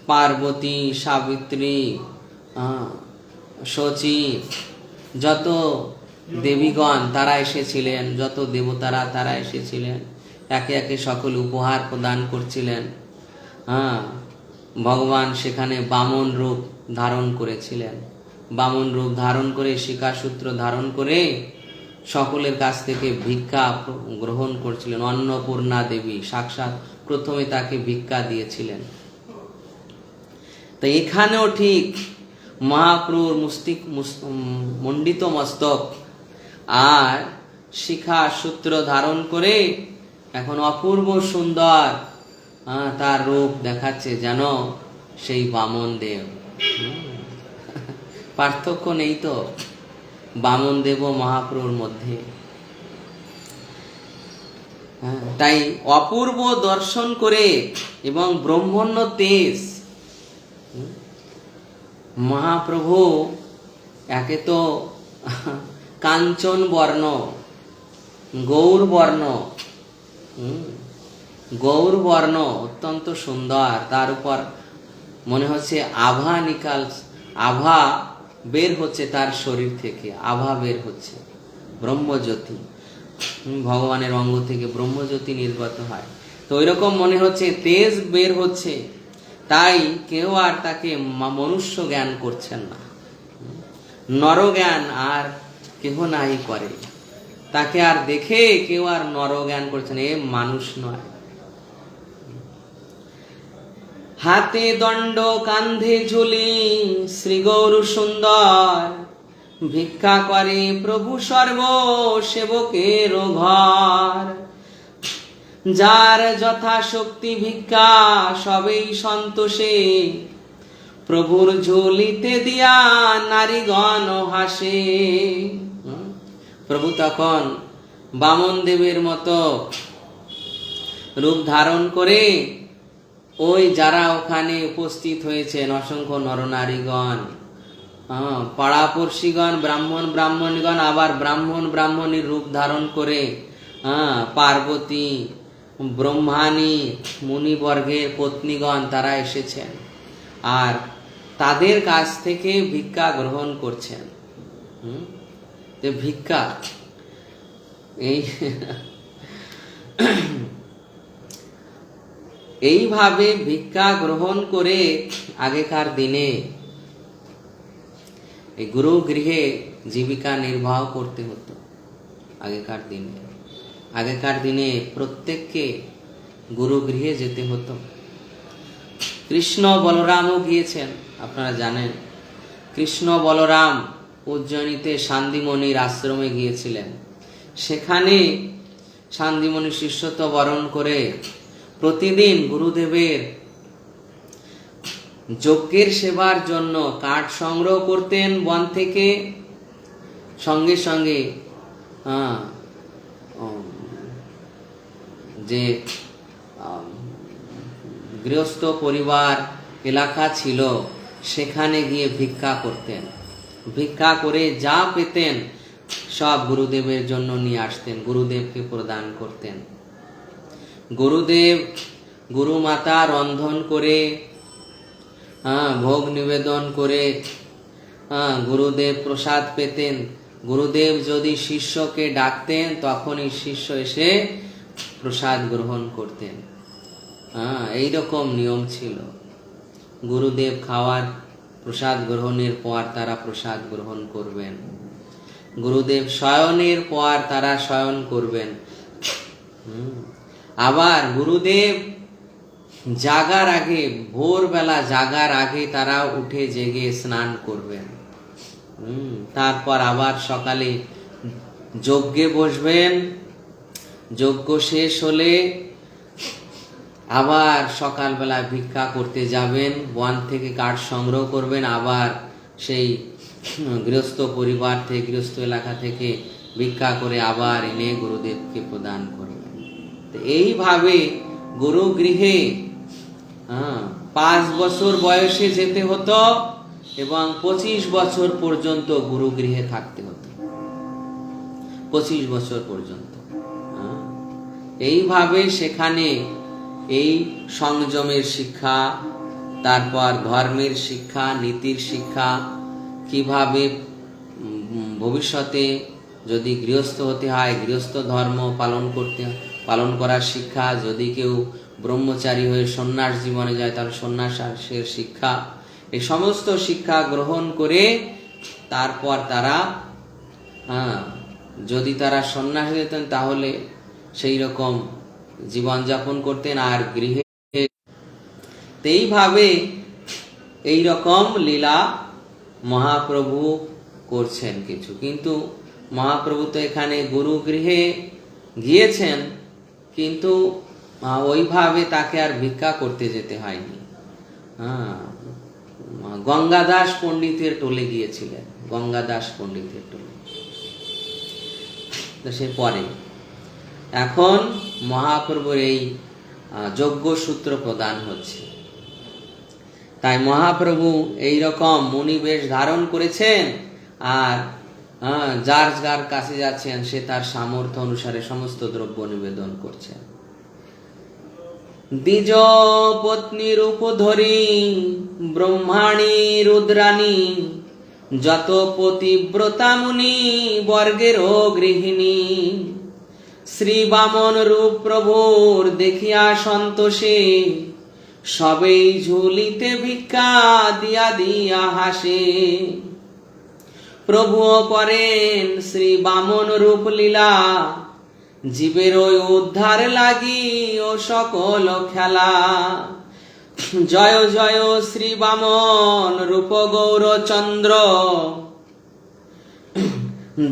পার্বতী, সাবিত্রী, শচী, যত দেবীগণ তারা এসেছিলেন, যত দেবতারা তারা এসেছিলেন, একে একে সকল উপহার প্রদান করছিলেন। ভগবান সেখানে বামন রূপ ধারণ করেছিলেন। বামন রূপ ধারণ করে, শিখাসূত্র ধারণ করে সকলের কাছ থেকে ভিক্ষা গ্রহণ করছিলেন। অন্নপূর্ণা দেবী সাক্ষাৎ প্রথমে তাকে ভিক্ষা দিয়েছিলেন। তো এখানেও ঠিক মহাপ্রভুর মণ্ডিত মস্তক আর শিখা সূত্র ধারণ করে এখন অপূর্ব সুন্দর তার রূপ দেখাচ্ছে, যেন সেই বামন দেব। পার্থক্য নেই তো বামন দেব মহাপ্রভুর মধ্যে। তাই অপূর্ব দর্শন করে এবং ব্রহ্মণ্য তেজ মহাপ্রভু একে তো কাঞ্চন বর্ণ, গৌর বর্ণ অত্যন্ত সুন্দর। তার উপর মনে হচ্ছে আভা বের হচ্ছে তার শরীর থেকে, আভা বের হচ্ছে, ব্রহ্মজ্যোতি, ভগবানের অঙ্গ থেকে ব্রহ্মজ্যোতি নির্গত হয়। তো ওইরকম মনে হচ্ছে তেজ বের হচ্ছে, তাই কেউ আর তাকে মনুষ্য জ্ঞান করছেন না, নরজ্ঞান আর কেহ নাই করে। তাকে আর দেখে কেউ আর নরজ্ঞান করছে না, এ মানুষ নয়। হাতে দণ্ড কান্ধে ঝুলি শ্রী গৌর সুন্দর, ভিক্ষা করে প্রভু সর্ব সেবকের ঘর। যার যথাশক্তি ভিক্ষা সবেই সন্তোষে, প্রভুর ঝুলিতে দিয়া নারীগণ হাসে। প্রভু তখন বামন দেবের মতো রূপ ধারণ করে ওই যারা ওখানে উপস্থিত হয়েছেন অসংখ্য নরনারীগণ, পাড়াপড়শিগণ, ব্রাহ্মণগণ, আবার ব্রাহ্মণীর রূপ ধারণ করে পার্বতী, ব্রহ্মাণী, মুনিবর্গের পত্নীগণ তারা এসেছেন আর তাদের কাছ থেকে ভিক্ষা গ্রহণ করছেন। যে ভিক্ষা এইভাবে ভিক্ষা গ্রহণ করে আগেকার দিনে এই গুরু গৃহে জীবিকা নির্বাহ করতে হতো। আগেকার দিনে প্রত্যেককে গুরু গৃহে যেতে হতো। কৃষ্ণ বলরামও গিয়েছেন, আপনারা জানেন। কৃষ্ণ বলরাম উজ্জয়িনীতে শান্তিমণির আশ্রমে গিয়েছিলেন। সেখানে শান্তিমণি শিষ্যত্ব বরণ করে প্রতিদিন গুরুদেবের যজ্ঞের সেবার জন্য কাঠ সংগ্রহ করতেন বন থেকে, সঙ্গে সঙ্গে যে গৃহস্থ পরিবার এলাকা ছিল সেখানে গিয়ে ভিক্ষা করতেন। ভিক্ষা করে যা পেতেন সব গুরুদেবের জন্য নিয়ে আসতেন, গুরুদেবকে প্রদান করতেন। গুরুদেব গুরুমাতা রন্ধন করে ভোগ নিবেদন করে গুরুদেব প্রসাদ পেতেন। গুরুদেব যদি শিষ্যকে ডাকতেন তখনই শিষ্য এসে প্রসাদ গ্রহণ করতেন। এইরকম নিয়ম ছিল। গুরুদেব খাওয়ার প্রসাদ গ্রহণের পর তারা প্রসাদ গ্রহণ করবেন, গুরুদেব শয়নের পর তারা শয়ন করবেন। আবার গুরুদেব জাগার আগে, ভোরবেলা জাগার আগে তারা উঠে জেগে স্নান করবেন। তারপর আবার সকালে যজ্ঞে বসবেন। যজ্ঞ শেষ হলে আবার সকালবেলা ভিক্ষা করতে যাবেন, বন থেকে কাঠ সংগ্রহ করবেন, আবার সেই গৃহস্থ পরিবার থেকে, গৃহস্থ এলাকা থেকে ভিক্ষা করে আবার এনে গুরুদেবকে প্রদান করবেন। এইভাবে গুরুগৃহে 5 বছর বয়সে যেতে হতো এবং 25 বছর পর্যন্ত গুরুগৃহে থাকতে হতো। 25 বছর পর্যন্ত এইভাবে সেখানে এই সংযমের শিক্ষা, তারপর ধর্মের শিক্ষা, নীতির শিক্ষা, কিভাবে ভবিষ্যতে যদি গৃহস্থ হতে হয় গৃহস্থ ধর্ম পালন করার শিক্ষা, যদি কেউ ব্রহ্মচারী হয়ে সন্ন্যাস জীবনে যায় তাহলে সন্ন্যাসের শিক্ষা, এই সমস্ত শিক্ষা গ্রহণ করে তারপর তারা যদি তারা সন্ন্যাস যেতেন তাহলে সেই রকম জীবনযাপন করতেন। আর গৃহে এইভাবে এই রকম লীলা মহাপ্রভু করছেন কিছু। কিন্তু মহাপ্রভু তো এখানে গুরুগৃহে গিয়েছেন, কিন্তু ওইভাবে তাকে আর ভিক্ষা করতে যেতে হয়নি। গঙ্গাদাস পণ্ডিতের টোলে গিয়েছিলেন, গঙ্গাদাস পণ্ডিতের টোলে। তো সে পরে এখন মহাপ্রভুর এই যজ্ঞ সূত্র প্রদান হচ্ছে। তাই মহাপ্রভু এই রকম মুনিবেশ ধারণ করেছেন, আর যার যার কাছে যাচ্ছেন সে তার সামর্থ্য অনুসারে সমস্ত দ্রব্য নিবেদন করছেন। দ্বিজ পত্নী রূপ ধরি ব্রহ্মাণী রুদ্রাণী যত পতিব্রতা মুনি বর্গের গৃহিণী, শ্রী বামন রূপ প্রভুর দেখিয়া সন্তোষে সবেই ঝুলিতে ভিক্ষা দিয়া দিয়া হাসে। প্রভু করেন শ্রী বামন রূপ লীলা জীবের ওই উদ্ধার লাগি ও সকল খেলা। জয় জয় শ্রী বামন রূপ গৌরচন্দ্র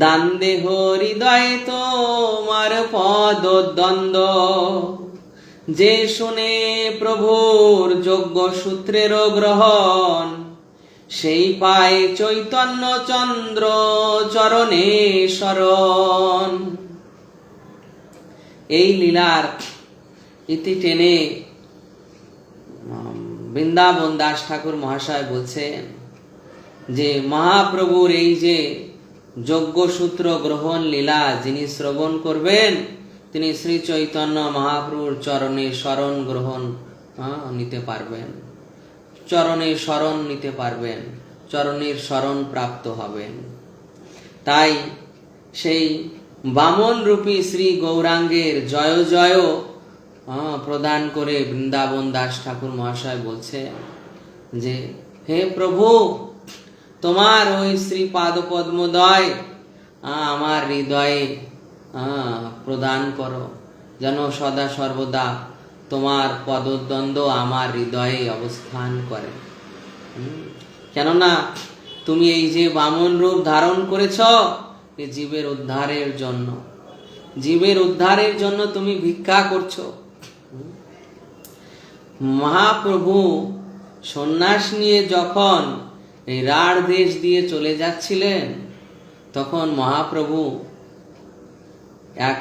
দান দেহ হৃদয় তোমার পদ দ্বন্দ্ব। যে শুনে প্রভুর যজ্ঞ সূত্রের গ্রহণ সেই পায় চৈতন্য চন্দ্র চরণে শরণ। এই লীলার ইতি টেনে বৃন্দাবন দাস ঠাকুর মহাশয় বলছেন যে মহাপ্রভুর এই যে যজ্ঞ সূত্র গ্রহণ লীলা যিনি শ্রবণ করবেন তিনি শ্রী চৈতন্য মহাপ্রভুর চরণে শরণ গ্রহণ নিতে পারবেন, চরণে শরণ নিতে পারবেন, চরণের শরণ প্রাপ্ত হবেন। তাই সেই বামন রূপী শ্রী গৌরাঙ্গের জয় জয় প্রদান করে বৃন্দাবন দাস ঠাকুর মহাশয় বলছে যে হে প্রভু তোমার ওই শ্রী পাদ পদ্মদয় আমার হৃদয়ে প্রদান করো, যেন সদা সর্বদা তোমার পদদ্বন্দ্ব আমার হৃদয়ে অবস্থান করে। কেননা তুমি এই যে বামন রূপ ধারণ করেছ জীবের উদ্ধারের জন্য, জীবের উদ্ধারের জন্য তুমি ভিক্ষা করছো। মহাপ্রভু সন্ন্যাস নিয়ে যখন এই রাঢ় দেশ দিয়ে চলে যাচ্ছিলেন তখন মহাপ্রভু এক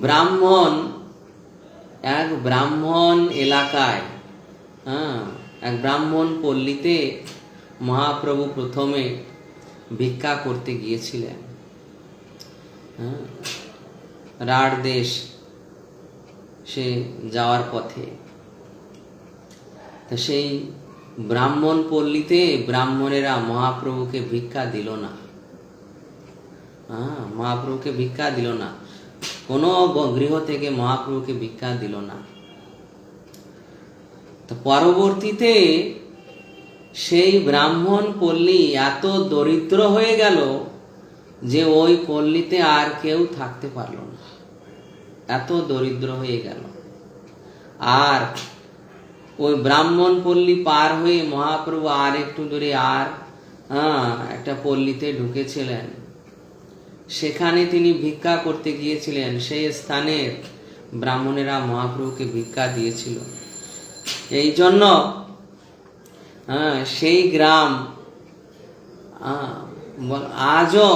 ব্রাহ্মণ এক ব্রাহ্মণ এলাকায়, এক ব্রাহ্মণ পল্লীতে মহাপ্রভু প্রথমে ভিক্ষা করতে গিয়েছিলেন। রাঢ় দেশ সে যাওয়ার পথে, তো সেই ব্রাহ্মণ পল্লীতে ব্রাহ্মণেরা মহাপ্রভুকে ভিক্ষা দিল না। মহাপ্রভুকে ভিক্ষা দিল না, কোনো গৃহ থেকে মহাপ্রভুকে ভিক্ষা দিল না। তো পরবর্তীতে সেই ব্রাহ্মণ পল্লী এত দরিদ্র হয়ে গেল যে ওই পল্লীতে আর কেউ থাকতে পারল না, এত দরিদ্র হয়ে গেল। আর ওই ব্রাহ্মণ পল্লী পার হয়ে মহাপ্রভু আর একটু দূরে আর একটা পল্লীতে ঢুকেছিলেন, সেখানে তিনি ভিক্ষা করতে গিয়েছিলেন। সেই স্থানের ব্রাহ্মণেরা মহাপ্রভুকে ভিক্ষা দিয়েছিল। এই জন্য সেই গ্রাম আজও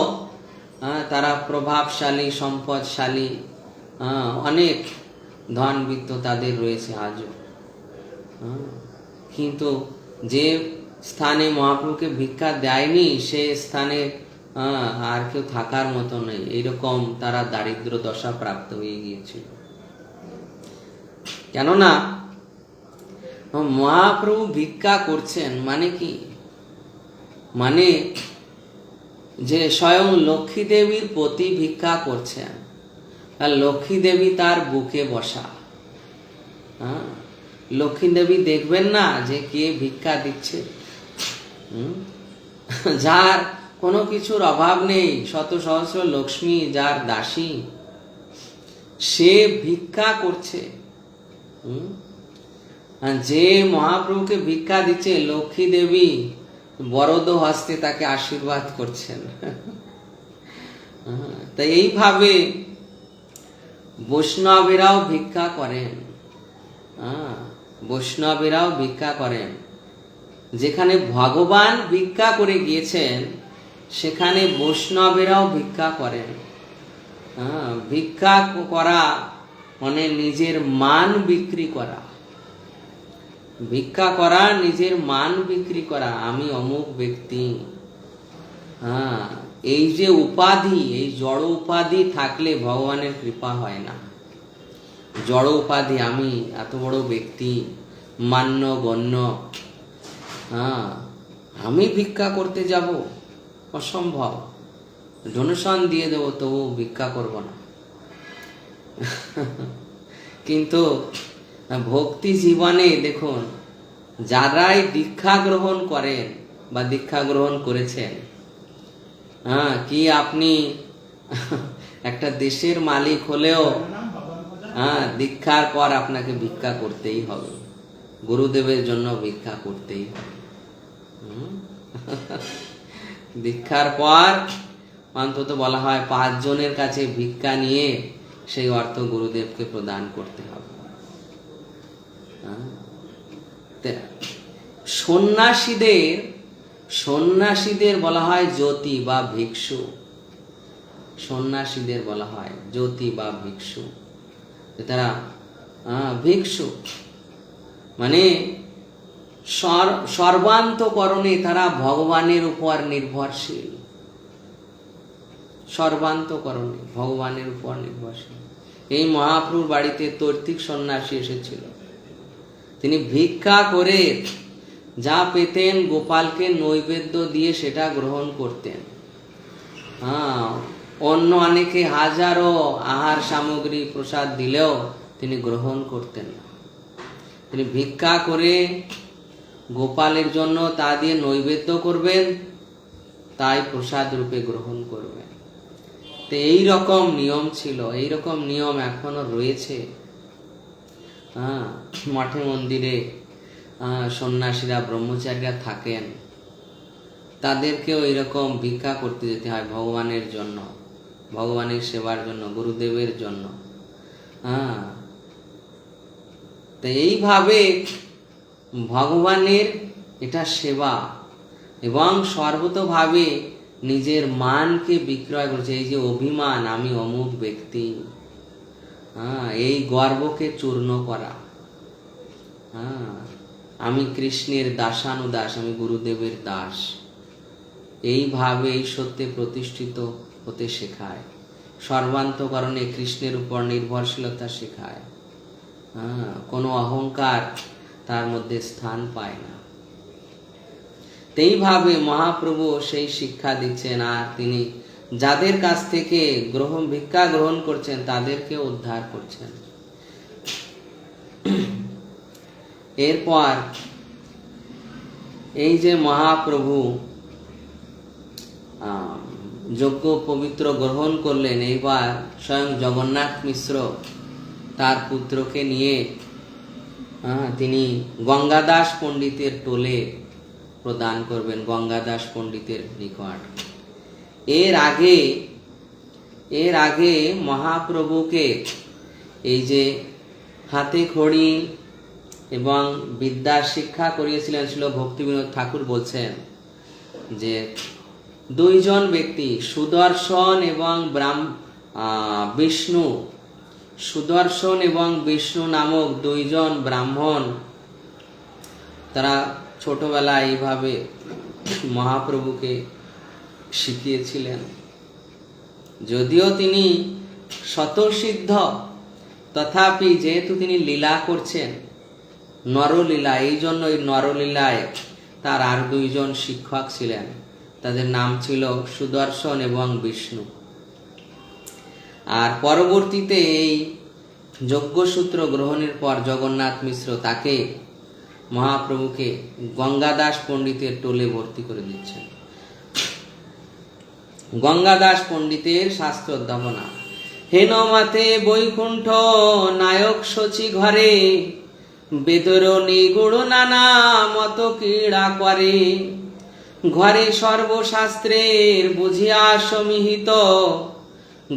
তারা প্রভাবশালী, সম্পদশালী, অনেক ধন বিত্ত তাদের রয়েছে আজও। কিন্তু যে স্থানে মহাপ্রভুকে ভিক্ষা দেয়নি সে স্থানে আর কেউ থাকার মতো নেই, এইরকম তারা দারিদ্র দশা প্রাপ্ত হয়ে গিয়েছিল। কেননা মহাপ্রভু ভিক্ষা করছেন মানে কি, মানে যে স্বয়ং লক্ষ্মী দেবীর প্রতি ভিক্ষা করছেন, আর লক্ষ্মী দেবী তার বুকে বসা। লক্ষ্মী দেবী দেখবেন না যে কে ভিক্ষা দিচ্ছে, যার কোনো কিছুর অভাব নেই, শত সহস্র লক্ষ্মী যার দাসী, সে ভিক্ষা করছে। যে মহাপ্রভুকে ভিক্ষা দিচ্ছে লক্ষ্মী দেবী বরদ হস্তে তাকে আশীর্বাদ করছেন। তাই এইভাবে বৈষ্ণবেরাও ভিক্ষা করেন, বৈষ্ণবেরাও ভিক্ষা করেন। যেখানে ভগবান ভিক্ষা করে গিয়েছেন সেখানে বৈষ্ণবেরাও ভিক্ষা করেন। ভিক্ষা করা মানে নিজের মান বিক্রি করা, ভিক্ষা করা নিজের মান বিক্রি করা। আমি অমুক ব্যক্তি, এই যে উপাধি, এই জড় উপাধি থাকলে ভগবানের কৃপা হয় না। জড় উপাধি, আমি এত বড় ব্যক্তি, মান্য গণ্য, আমি ভিক্ষা করতে যাব, অসম্ভব। ডোনেশন দিয়ে দেবো তবু ভিক্ষা করব না। কিন্তু ভক্তি জীবনে দেখুন, যারাই দীক্ষা গ্রহণ করেন বা দীক্ষা গ্রহণ করেছেন, কি আপনি একটা দেশের মালিক হলেও দীক্ষার পর আপনাকে ভিক্ষা করতেই হবে, গুরুদেবের জন্য ভিক্ষা করতেই হবে। দীক্ষার পর অন্তত বলা হয় 5 জনের কাছে ভিক্ষা নিয়ে সেই অর্থ গুরুদেবকে প্রদান করতে হবে। সন্ন্যাসীদের বলা হয় জ্যোতি বা ভিক্ষু। সন্ন্যাসীদের বলা হয় জ্যোতি বা ভিক্ষু। তারা ভিক্ষু মানে সর্বান্তকরণে তারা ভগবানের উপর নির্ভরশীল। সর্বান্তকরণে ভগবানের উপর নির্ভরশীল। এই মহাপ্রভুর বাড়িতে তৈত্তিক সন্ন্যাসী এসেছিল। তিনি ভিক্ষা করে যা পেতেন গোপালকে নৈবেদ্য দিয়ে সেটা গ্রহণ করতেন। অন্য অনেকে হাজারো আহার সামগ্রী প্রসাদ দিলেও তিনি গ্রহণ করতেন না। তিনি ভিক্ষা করে গোপালের জন্য তা দিয়ে নৈবেদ্য করবেন, তাই প্রসাদ রূপে গ্রহণ করবেন। তো এইরকম নিয়ম ছিল, এইরকম নিয়ম এখনো রয়েছে। মঠে মন্দিরে সন্ন্যাসীরা, ব্রহ্মচারীরা থাকেন, তাদেরকেও এরকম ভিক্ষা করতে যেতে হয় ভগবানের জন্য, ভগবানের সেবার জন্য, গুরুদেবের জন্য। তো এইভাবে ভগবানের এটা সেবা, এবং সর্বতভাবে নিজের মানকে বিক্রয় করছে। এই যে অভিমান, আমি অমুক ব্যক্তি, হ্যাঁ, এই গর্বকে চূর্ণ করা। হ্যাঁ, আমি কৃষ্ণের দাসানুদাস, আমি গুরুদেবের দাস, এইভাবে এই সত্যে প্রতিষ্ঠিত হতে শেখায়। সর্বান্তকরণে কৃষ্ণের উপর নির্ভরশীলতা শেখায়। হ্যাঁ, কোনো অহংকার তার মধ্যে স্থান পায় না। এইভাবে মহাপ্রভু সেই শিক্ষা দিচ্ছেন, আর তিনি যাদের কাছ থেকে ভিক্ষা গ্রহণ করছেন তাদেরকে উদ্ধার করছেন। এরপর এই যে মহাপ্রভু যজ্ঞ পবিত্র গ্রহণ করলেন, এইবার স্বয়ং জগন্নাথ মিশ্র তার পুত্রকে নিয়ে তিনি গঙ্গাদাস পণ্ডিতের টোলে প্রদান করবেন, গঙ্গাদাস পণ্ডিতের নিকট। এর আগে মহাপ্রভুকে এই যে হাতে খড়ি এবং বিদ্যা শিক্ষা করিয়েছিলেন শিল ভক্তিবিনোদ ঠাকুর বলছেন যে দুইজন ব্যক্তি, সুদর্শন এবং বিষ্ণু, সুদর্শন এবং বিষ্ণু নামক দুইজন ব্রাহ্মণ, তারা ছোটবেলায় এইভাবে মহাপ্রভুকে শিখিয়েছিলেন। যদিও তিনি স্বতঃসিদ্ধ, তথাপি যেহেতু তিনি লীলা করছেন, নরলীলা, এই জন্য এই নরলীলায় তার আর দুইজন শিক্ষক ছিলেন। তাদের নাম ছিল সুদর্শন এবং বিষ্ণু। আর পরবর্তীতে এই যজ্ঞসূত্র গ্রহণের পর জগন্নাথ মিশ্র তাকে, মহাপ্রভুকে গঙ্গাদাস পণ্ডিতের টোলে ভর্তি করে দিচ্ছেন। গঙ্গাদাস পণ্ডিতের শাস্ত্র অধ্যাপনা। হেন মাতে বৈকুণ্ঠ নায়ক শচী ঘরে, বেদর নিগুড় নানা মত ক্রীড়া করে। ঘরে সর্বশাস্ত্রের বুঝিয়া সমিহিত,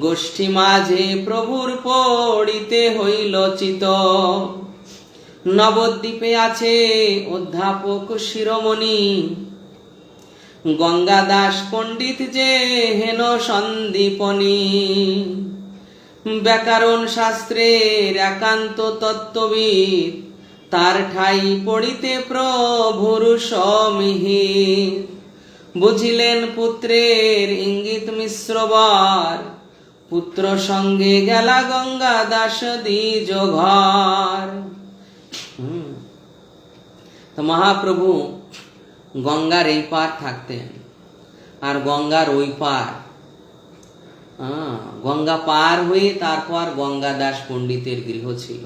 গোষ্ঠী মাঝে প্রভুর পড়িতে হইল চিত। নবদ্বীপে আছে অধ্যাপক শিরোমণি, গঙ্গাদাস পণ্ডিত যে হেন সন্দীপনী। ব্যাকরণ শাস্ত্রের একান্ত তত্ত্ববিদ, তার ঠাই পড়িতে প্রভুর সমীহিত। বুঝিলেন পুত্রের ইঙ্গিত মিশ্রবার, পুত্র সঙ্গে গেলা গঙ্গা দাস দ্বিজ ঘর। তো মহাপ্রভু গঙ্গার এই পার থাকতেন, আর গঙ্গার ওই পার, গঙ্গা পার হয়ে তারপর গঙ্গাদাস পণ্ডিতের গৃহ ছিল।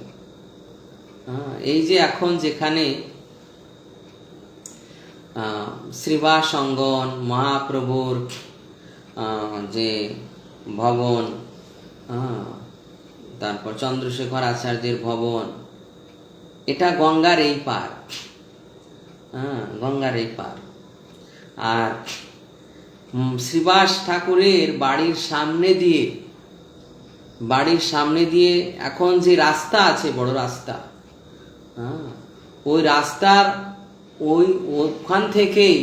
এই যে এখন যেখানে শ্রীবাস অঙ্গন, মহাপ্রভুর যে ভবন, তারপর চন্দ্রশেখর আচার্যের ভবন, এটা গঙ্গার এই পার, গঙ্গার এই পার। আর শ্রীবাস ঠাকুরের বাড়ির সামনে দিয়ে এখন যে রাস্তা আছে, বড় রাস্তা, ওই রাস্তার ওখান থেকেই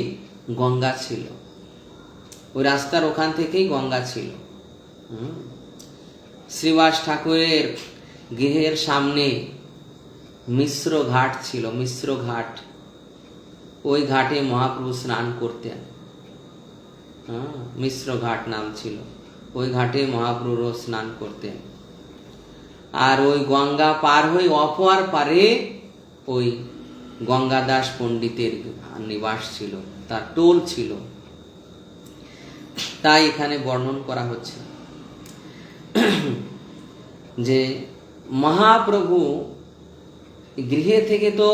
গঙ্গা ছিল, ওই রাস্তার ওখান থেকেই গঙ্গা ছিল। শ্রীবাস ঠাকুরের গৃহের সামনে মিশ্র ঘাট ছিল, মিশ্র ঘাট। ওই ঘাটে মহাপ্রভু স্নান করতেন, মিশ্র ঘাট নাম ছিল। ওই ঘাটে মহাপ্রভু স্নান করতেন। আর ওই গঙ্গা পার হয়ে অপর পারে ওই গঙ্গাদাস পণ্ডিতের নিবাস ছিল, তার টোল ছিল। তাই এখানে বর্ণন করা হচ্ছে যে মহাপ্রভু গৃহে থেকে তো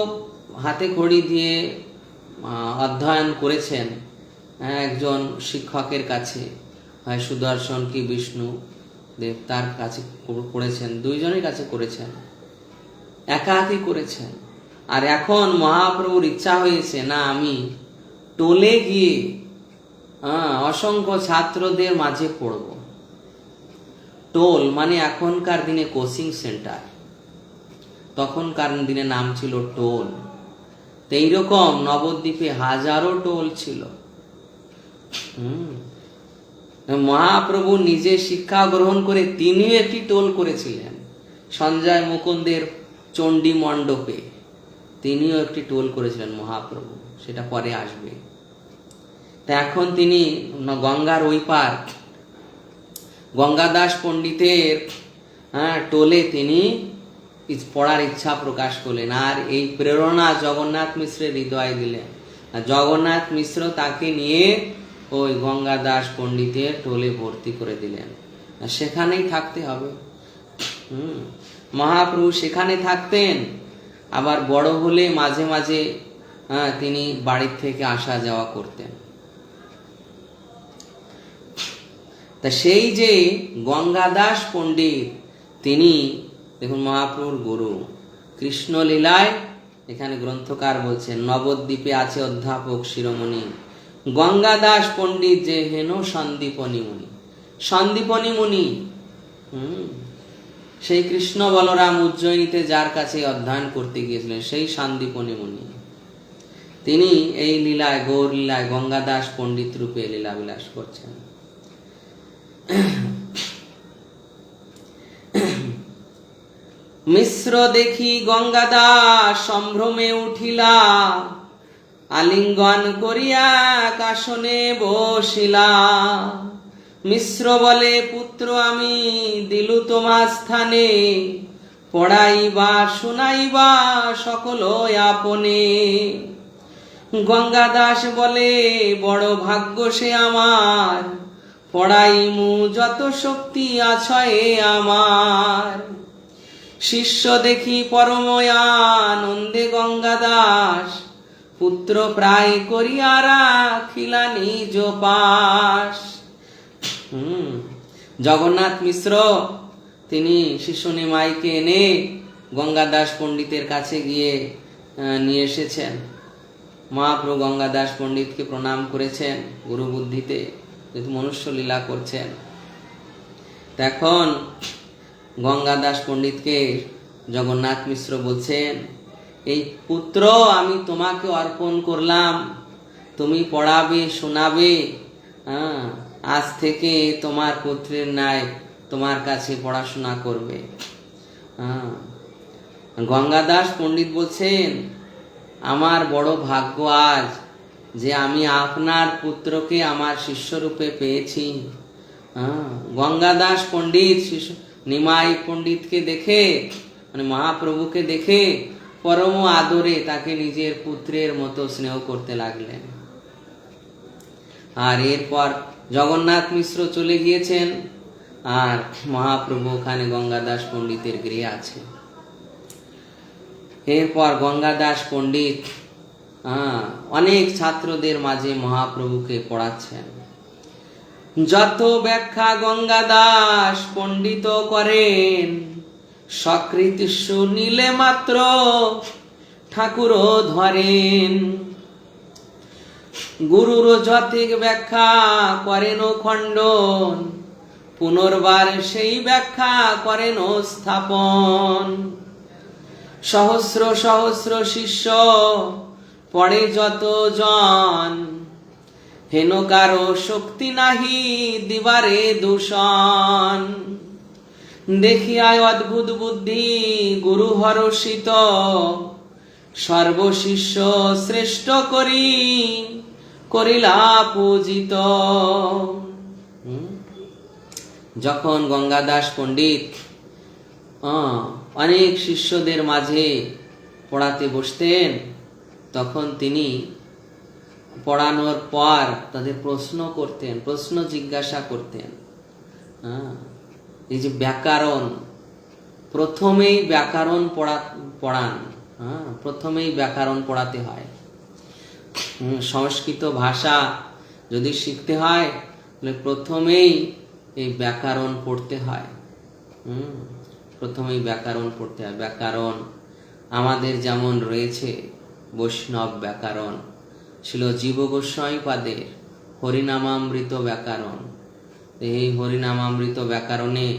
হাতে খড়ি দিয়ে অধ্যয়ন করেছেন একজন শিক্ষকের কাছে, হয় সুদর্শন কি বিষ্ণু দেব, তার কাছে করেছেন, দুইজনের কাছে করেছেন, একাকি করেছেন। আর এখন মহাপ্রভুর ইচ্ছা হয়েছে, না আমি টোলে গিয়ে অসংখ্য ছাত্রদের মাঝে পড়ব। টোল মানে এখনকার দিনে কোচিং সেন্টার, তখনকার দিনে নাম ছিল টোল। তো এইরকম নবদ্বীপে হাজারো টোল ছিল। মহাপ্রভু নিজে শিক্ষা গ্রহণ করে তিনিও একটি টোল করেছিলেন, সঞ্জয় মুকুন্দের চণ্ডী মণ্ডপে তিনিও একটি টোল করেছিলেন মহাপ্রভু, সেটা পরে আসবে। তা এখন তিনি গঙ্গার ওই পার গঙ্গাদাস পণ্ডিতের টোলে তিনি পড়ার ইচ্ছা প্রকাশ করলেন, আর এই প্রেরণা জগন্নাথ মিশ্রের হৃদয়ে দিলেন। আর জগন্নাথ মিশ্র তাকে নিয়ে ওই গঙ্গাদাস পণ্ডিতের টোলে ভর্তি করে দিলেন। আর সেখানেই থাকতে হবে। মহাপ্রভু সেখানে থাকতেন, আবার বড় হলে মাঝে মাঝে তিনি বাড়ির থেকে আসা যাওয়া করতেন। তা সেই যে গঙ্গাদাস পণ্ডিত, তিনি দেখুন মহাপ্রভুর গুরু। কৃষ্ণলীলায় এখানে গ্রন্থকার বলছেন, নবদ্বীপে আছে অধ্যাপক শিরোমণি গঙ্গাদাস পণ্ডিত যে হেন সন্দীপনী মুনি। সন্দীপনী মুনি সেই কৃষ্ণ বলরাম উজ্জয়িনীতে যার কাছে অধ্যয়ন করতে গিয়েছিলেন, সেই সন্দীপনী মুনি তিনি এই লীলায়, গৌর লীলায় গঙ্গাদাস পণ্ডিত রূপে লীলা বিলাস করছেন। মিশ্র দেখি গঙ্গাদাস সম্ভ্রমে উঠিলা, আলিঙ্গন করিয়া কাশনে বসিলা। মিশ্র বলে, পুত্র আমি দিলু তোমার স্থানে, পড়াইবা শুনাইবা সকল আপনে। গঙ্গাদাস বলে, বড় ভাগ্য সে আমার, পড়াইমু যত শক্তি আছয়ে আমার। শিষ্য দেখি পরময়ানন্দে গঙ্গাদাস, পুত্র প্রায় করিয়া রাখিলা নিজ পাশ। জগন্নাথ মিশ্র তিনি শিষ্য নিমাইকে এনে গঙ্গাদাস পণ্ডিতের কাছে গিয়ে নিয়ে এসেছেন। মহাপ্রভু গঙ্গাদাস পণ্ডিতকে প্রণাম করেছেন গুরু বুদ্ধিতে, যেহেতু মনুষ্য লীলা করছেন। এখন গঙ্গাদাস পণ্ডিতকে জগন্নাথ মিশ্র বলছেন, এই পুত্র আমি তোমাকে অর্পণ করলাম, তুমি পড়াবে শোনাবে, আজ থেকে তোমার পুত্রের ন্যায় তোমার কাছে পড়াশোনা করবে। গঙ্গাদাস পণ্ডিত বলছেন, আমার বড় ভাগ্য আজ যে আমি আপনার পুত্রকে আমার শিষ্যরূপে পেয়েছি। গঙ্গাদাস পণ্ডিত শিষ্য নিমাই পণ্ডিতকে দেখে, মানে মহাপ্রভুকে দেখে পরম আদরে তাকে নিজের পুত্রের মতো স্নেহ করতে লাগলেন। আর এরপর জগন্নাথ মিশ্র চলে গিয়েছেন, আর মহাপ্রভু ওখানে গঙ্গাদাস পণ্ডিতের গৃহে আছে। এরপর গঙ্গাদাস পণ্ডিত অনেক ছাত্রদের মাঝে মহাপ্রভুকে পড়াচ্ছেন। যত ব্যাখ্যা গঙ্গাদাস পণ্ডিত করেন, সকৃতি শুনিলে মাত্র ঠাকুরও ধরেন। গুরুর যতিক ব্যাখ্যা করেন খণ্ডন, পুনর্বার সেই ব্যাখ্যা করেন স্থাপন। সহস্র সহস্র শিষ্য পড়ে যত জন, হেন কারো শক্তি নাহি দিবারে দূষণ। দেখিয়ায় অদ্ভুত বুদ্ধি গুরু হরষিত, সর্বশিষ্য শ্রেষ্ঠ করিলা পূজিত। যখন গঙ্গাদাস পণ্ডিত অনেক শিষ্যদের মাঝে পড়াতে বসতেন, তখন তিনি পড়ানোর পর তাদের প্রশ্ন করতেন, প্রশ্ন জিজ্ঞাসা করতেন। এই যে ব্যাকরণ, প্রথমেই ব্যাকরণ পড়ান, প্রথমেই ব্যাকরণ পড়াতে হয়। সংস্কৃত ভাষা যদি শিখতে হয় তাহলে প্রথমেই এই ব্যাকরণ পড়তে হয়। প্রথমেই ব্যাকরণ পড়তে হয়। ব্যাকরণ আমাদের যেমন রয়েছে বৈষ্ণব ব্যাকরণ, ছিল জীব গোস্বামীপাদের হরিনামামৃত ব্যাকরণ। এই হরিনামামৃত ব্যাকরণে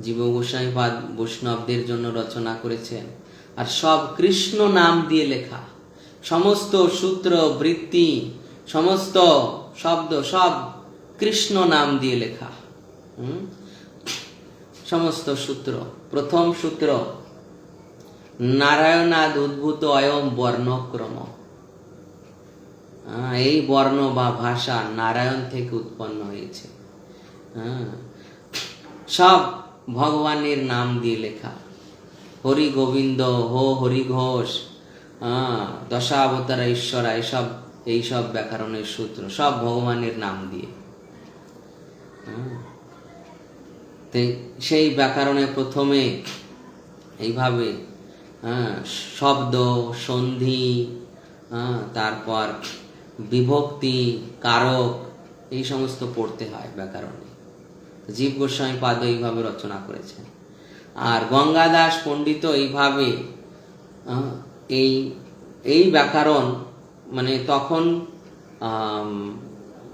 জীব গোস্বামীপাদ বৈষ্ণবদের জন্য রচনা করেছেন। আর সব কৃষ্ণ নাম দিয়ে লেখা, সমস্ত সূত্র বৃত্তি সমস্ত শব্দ সব কৃষ্ণ নাম দিয়ে লেখা, সমস্ত সূত্র। প্রথম সূত্র, নারায়ণাদ উদ্ভূত অয়ম বর্ণক্রম। এই বর্ণ বা ভাষা নারায়ণ থেকে উৎপন্ন হয়েছে। সব ভগবানের নাম দিয়ে লেখা, হরি গোবিন্দ, হো হরি ঘোষ, দশাবতারা ঈশ্বরা, এইসব ব্যাকরণের সূত্র সব ভগবানের নাম দিয়ে। সেই ব্যাকরণে প্রথমে এইভাবে শব্দ, সন্ধি, তারপর বিভক্তি, কারক, এই সমস্ত পড়তে হয় ব্যাকরণে। জীব গোস্বামী পাদ এইভাবে রচনা করেছেন। আর গঙ্গাদাস পণ্ডিত এইভাবে এই ব্যাকরণ, মানে তখন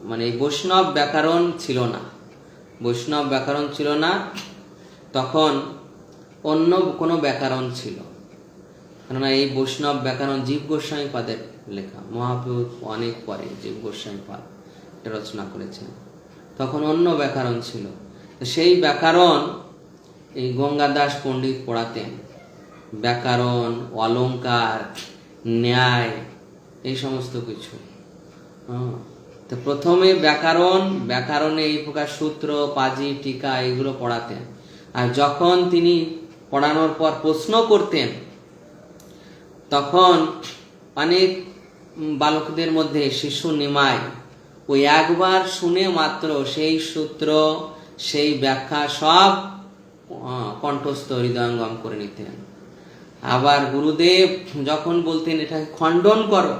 মানে বৈষ্ণব ব্যাকরণ ছিল না, বৈষ্ণব ব্যাকরণ ছিল না, তখন অন্য কোনো ব্যাকরণ ছিল। কেননা এই বৈষ্ণব ব্যাকরণ জীব গোস্বামী পাদের লেখা, মহাপ্রভু অনেক পরে জীব গোস্বামী পাদ এটা রচনা করেছেন। তখন অন্য ব্যাকরণ ছিল, সেই ব্যাকরণ এই গঙ্গাদাস পণ্ডিত পড়াতেন। ব্যাকরণ, অলঙ্কার, ন্যায়, এই সমস্ত কিছু। তো প্রথমে ব্যাকরণে এই প্রকার সূত্র, পাজি, টিকা এগুলো পড়াতেন। আর যখন তিনি পড়ানোর পর প্রশ্ন করতেন, তখন অনেক বালকদের মধ্যে শিশু নিমাই ওই একবার শুনে মাত্র সেই সূত্র, সেই ব্যাখ্যা সব কণ্ঠস্থ হৃদয়ঙ্গম করে নিতেন। আবার গুরুদেব যখন বলতেন এটাকে খণ্ডন করো,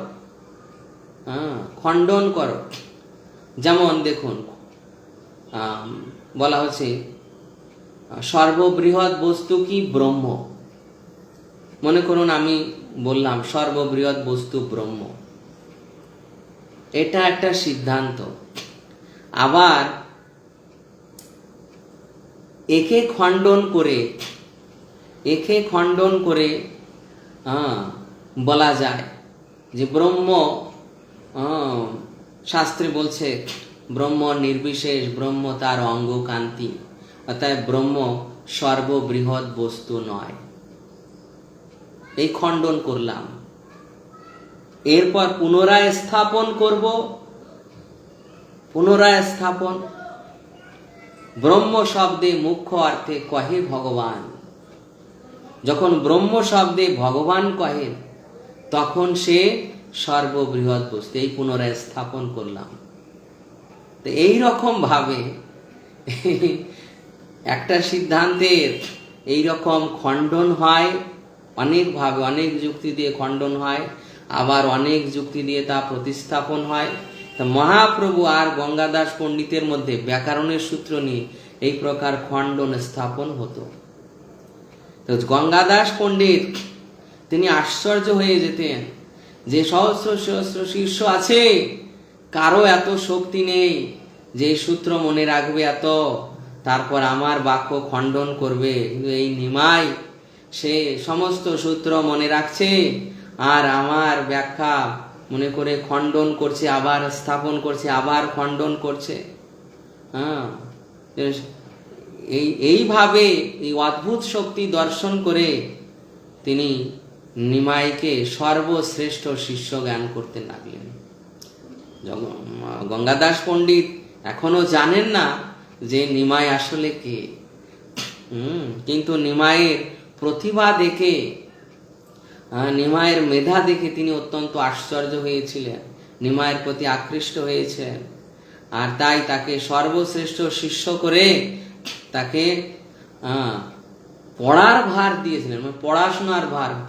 খণ্ডন করো, যেমন দেখুন বলা হচ্ছে সর্ববৃহৎ বস্তু কি? ব্রহ্ম। মনে করুন আমি বললাম সর্ববৃহৎ বস্তু ব্রহ্ম, এটা একটা সিদ্ধান্ত। আবার একে খণ্ডন করে বলা যায় যে ব্রহ্ম, শাস্ত্রে বলছে ব্রহ্ম নির্বিশেষ, ব্রহ্ম তার অঙ্গ কান্তি, অর্থাৎ ব্রহ্ম সর্ববৃহৎ বস্তু নয়। এই খণ্ডন করলাম, এরপর পুনরায় স্থাপন করব। ব্রহ্ম শব্দে মুখ্য অর্থে কহে ভগবান। যখন ব্রহ্ম শব্দে ভগবান কহে, তখন সে সর্ববৃহৎ বস্তু। এই পুনরায় স্থাপন করলাম। তো এইরকম ভাবে একটা সিদ্ধান্তের এইরকম খণ্ডন হয় অনেকভাবে, অনেক যুক্তি দিয়ে খণ্ডন হয়, আবার অনেক যুক্তি দিয়ে তা প্রতিস্থাপন হয়। তা মহাপ্রভু আর গঙ্গাদাস পণ্ডিতের মধ্যে ব্যাকরণের সূত্র নিয়ে এই প্রকার খণ্ডন স্থাপন হতো। তো গঙ্গাদাস পণ্ডিত তিনি আশ্চর্য হয়ে যেতেন যে সহস্র সহস্র শিষ্য আছে, কারো এত শক্তি নেই যে সূত্র মনে রাখবে এত, তারপর আমার বাক্য খণ্ডন করবে। কিন্তু এই নিমাই সে সমস্ত সূত্র মনে রাখছে, আর আমার ব্যাখ্যা মনে করে খণ্ডন করছে, আবার স্থাপন করছে, আবার খণ্ডন করছে। এইভাবে এই অদ্ভুত শক্তি দর্শন করে তিনি নিমাইকে সর্বশ্রেষ্ঠ শিষ্য জ্ঞান করতে লাগলেন। গঙ্গাদাস পণ্ডিত এখনো জানেন না যে নিমাই আসলে কে, কিন্তু নিমাইয়ের প্রতিভা দেখে, নিমাইয়ের মেধা দেখে তিনি অত্যন্ত আশ্চর্য হয়েছিলেন, নিমাইয়ের প্রতি আকৃষ্ট হয়েছেন। আর তাই তাকে সর্বশ্রেষ্ঠ শিষ্য করে তাকে পড়ার ভার দিয়েছিলেন, মানে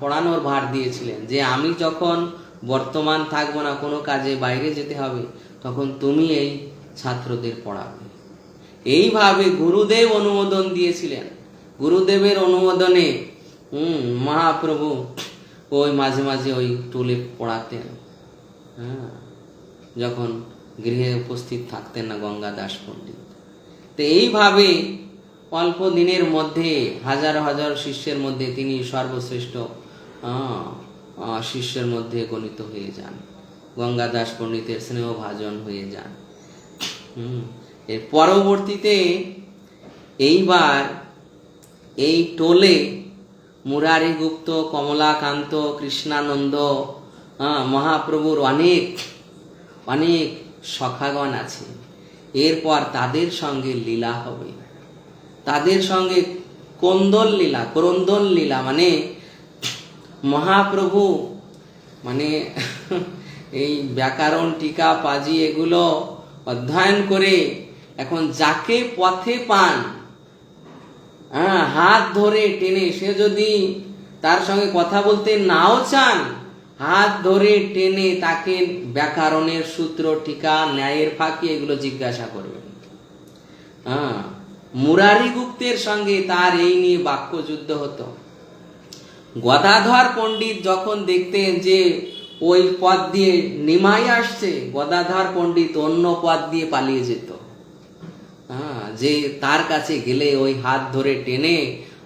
পড়ানোর ভার দিয়েছিলেন, যে আমি যখন বর্তমান থাকবো না, কোনো কাজে বাইরে যেতে হবে, তখন তুমি এই ছাত্রদের পড়াবে। এইভাবে গুরুদেব অনুমোদন দিয়েছিলেন। গুরুদেবের অনুমোদনে মহাপ্রভু ওই মাঝে মাঝে ওই টুলে পড়াতেন, যখন গৃহে উপস্থিত থাকতেন না গঙ্গাদাস পণ্ডিত। তো এইভাবে অল্প দিনের মধ্যে হাজার হাজার শিষ্যের মধ্যে তিনি সর্বশ্রেষ্ঠ শিষ্যের মধ্যে গণিত হয়ে যান, গঙ্গাদাস পণ্ডিতের স্নেহভাজন হয়ে যান। এর পরবর্তীতে এইবার এই টোলে মুরারি গুপ্ত, কমলাকান্ত, কৃষ্ণানন্দ, মহাপ্রভুর অনেক অনেক সখাগণ আছে। এরপর তাদের সঙ্গে লীলা হবে, তাদের সঙ্গে কোন্দল লীলা, ক্রন্দন লীলা, মানে মহাপ্রভু মানে এই ব্যাকরণ, টিকা, পাজি এগুলো অধ্যয়ন করে এখন যাকে পথে পান, হাত ধরে টেনে, সে যদি তার সঙ্গে কথা বলতে নাও চান, হাত ধরে টেনে তাকে ব্যাকরণের সূত্র, টিকা, ন্যায়ের ফাঁকি এগুলো জিজ্ঞাসা করবেন। মুরারি গুপ্তের সঙ্গে তার এই নিয়ে বাক্যযুদ্ধ হতো। গদাধর পণ্ডিত যখন দেখতেন যে ওই পথ দিয়ে নিমাই আসছে, গদাধর পণ্ডিত অন্য পথ দিয়ে পালিয়ে যেত। যে তার কাছে গেলে ওই হাত ধরে টেনে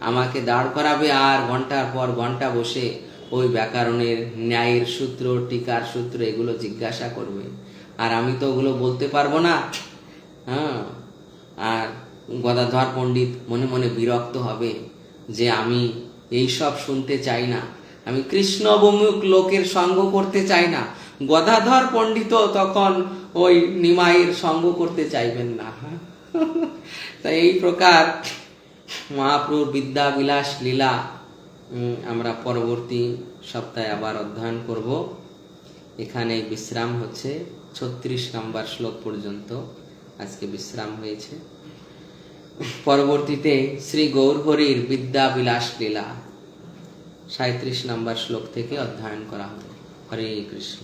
আমাকে দাঁড় করাবে আর ঘন্টার পর ঘন্টা বসে ওই ব্যাকরণের ন্যায়ের সূত্র, টিকার সূত্র এগুলো জিজ্ঞাসা করবে, আর আমি তো ওগুলো বলতে পারবো না। আর গদাধর পণ্ডিত মনে মনে বিরক্ত হবে যে আমি এইসব শুনতে চাই না, আমি কৃষ্ণ বিমুখ লোকের সঙ্গ করতে চাই না। গদাধর পণ্ডিত তখন ওই নিমাইয়ের সঙ্গ করতে চাইবেন না। তাই এই প্রকার মহাপ্রভুর বিদ্যা বিলাস লীলা আমরা পরবর্তী সপ্তাহে আবার অধ্যয়ন করব। এখানে বিশ্রাম হচ্ছে 36 নম্বর শ্লোক পর্যন্ত আজকে বিশ্রাম হয়েছে। পরবর্তীতে শ্রী গৌরহরির বিদ্যা বিলাস লীলা 37 নম্বর শ্লোক থেকে অধ্যয়ন করা হবে। হরে কৃষ্ণ।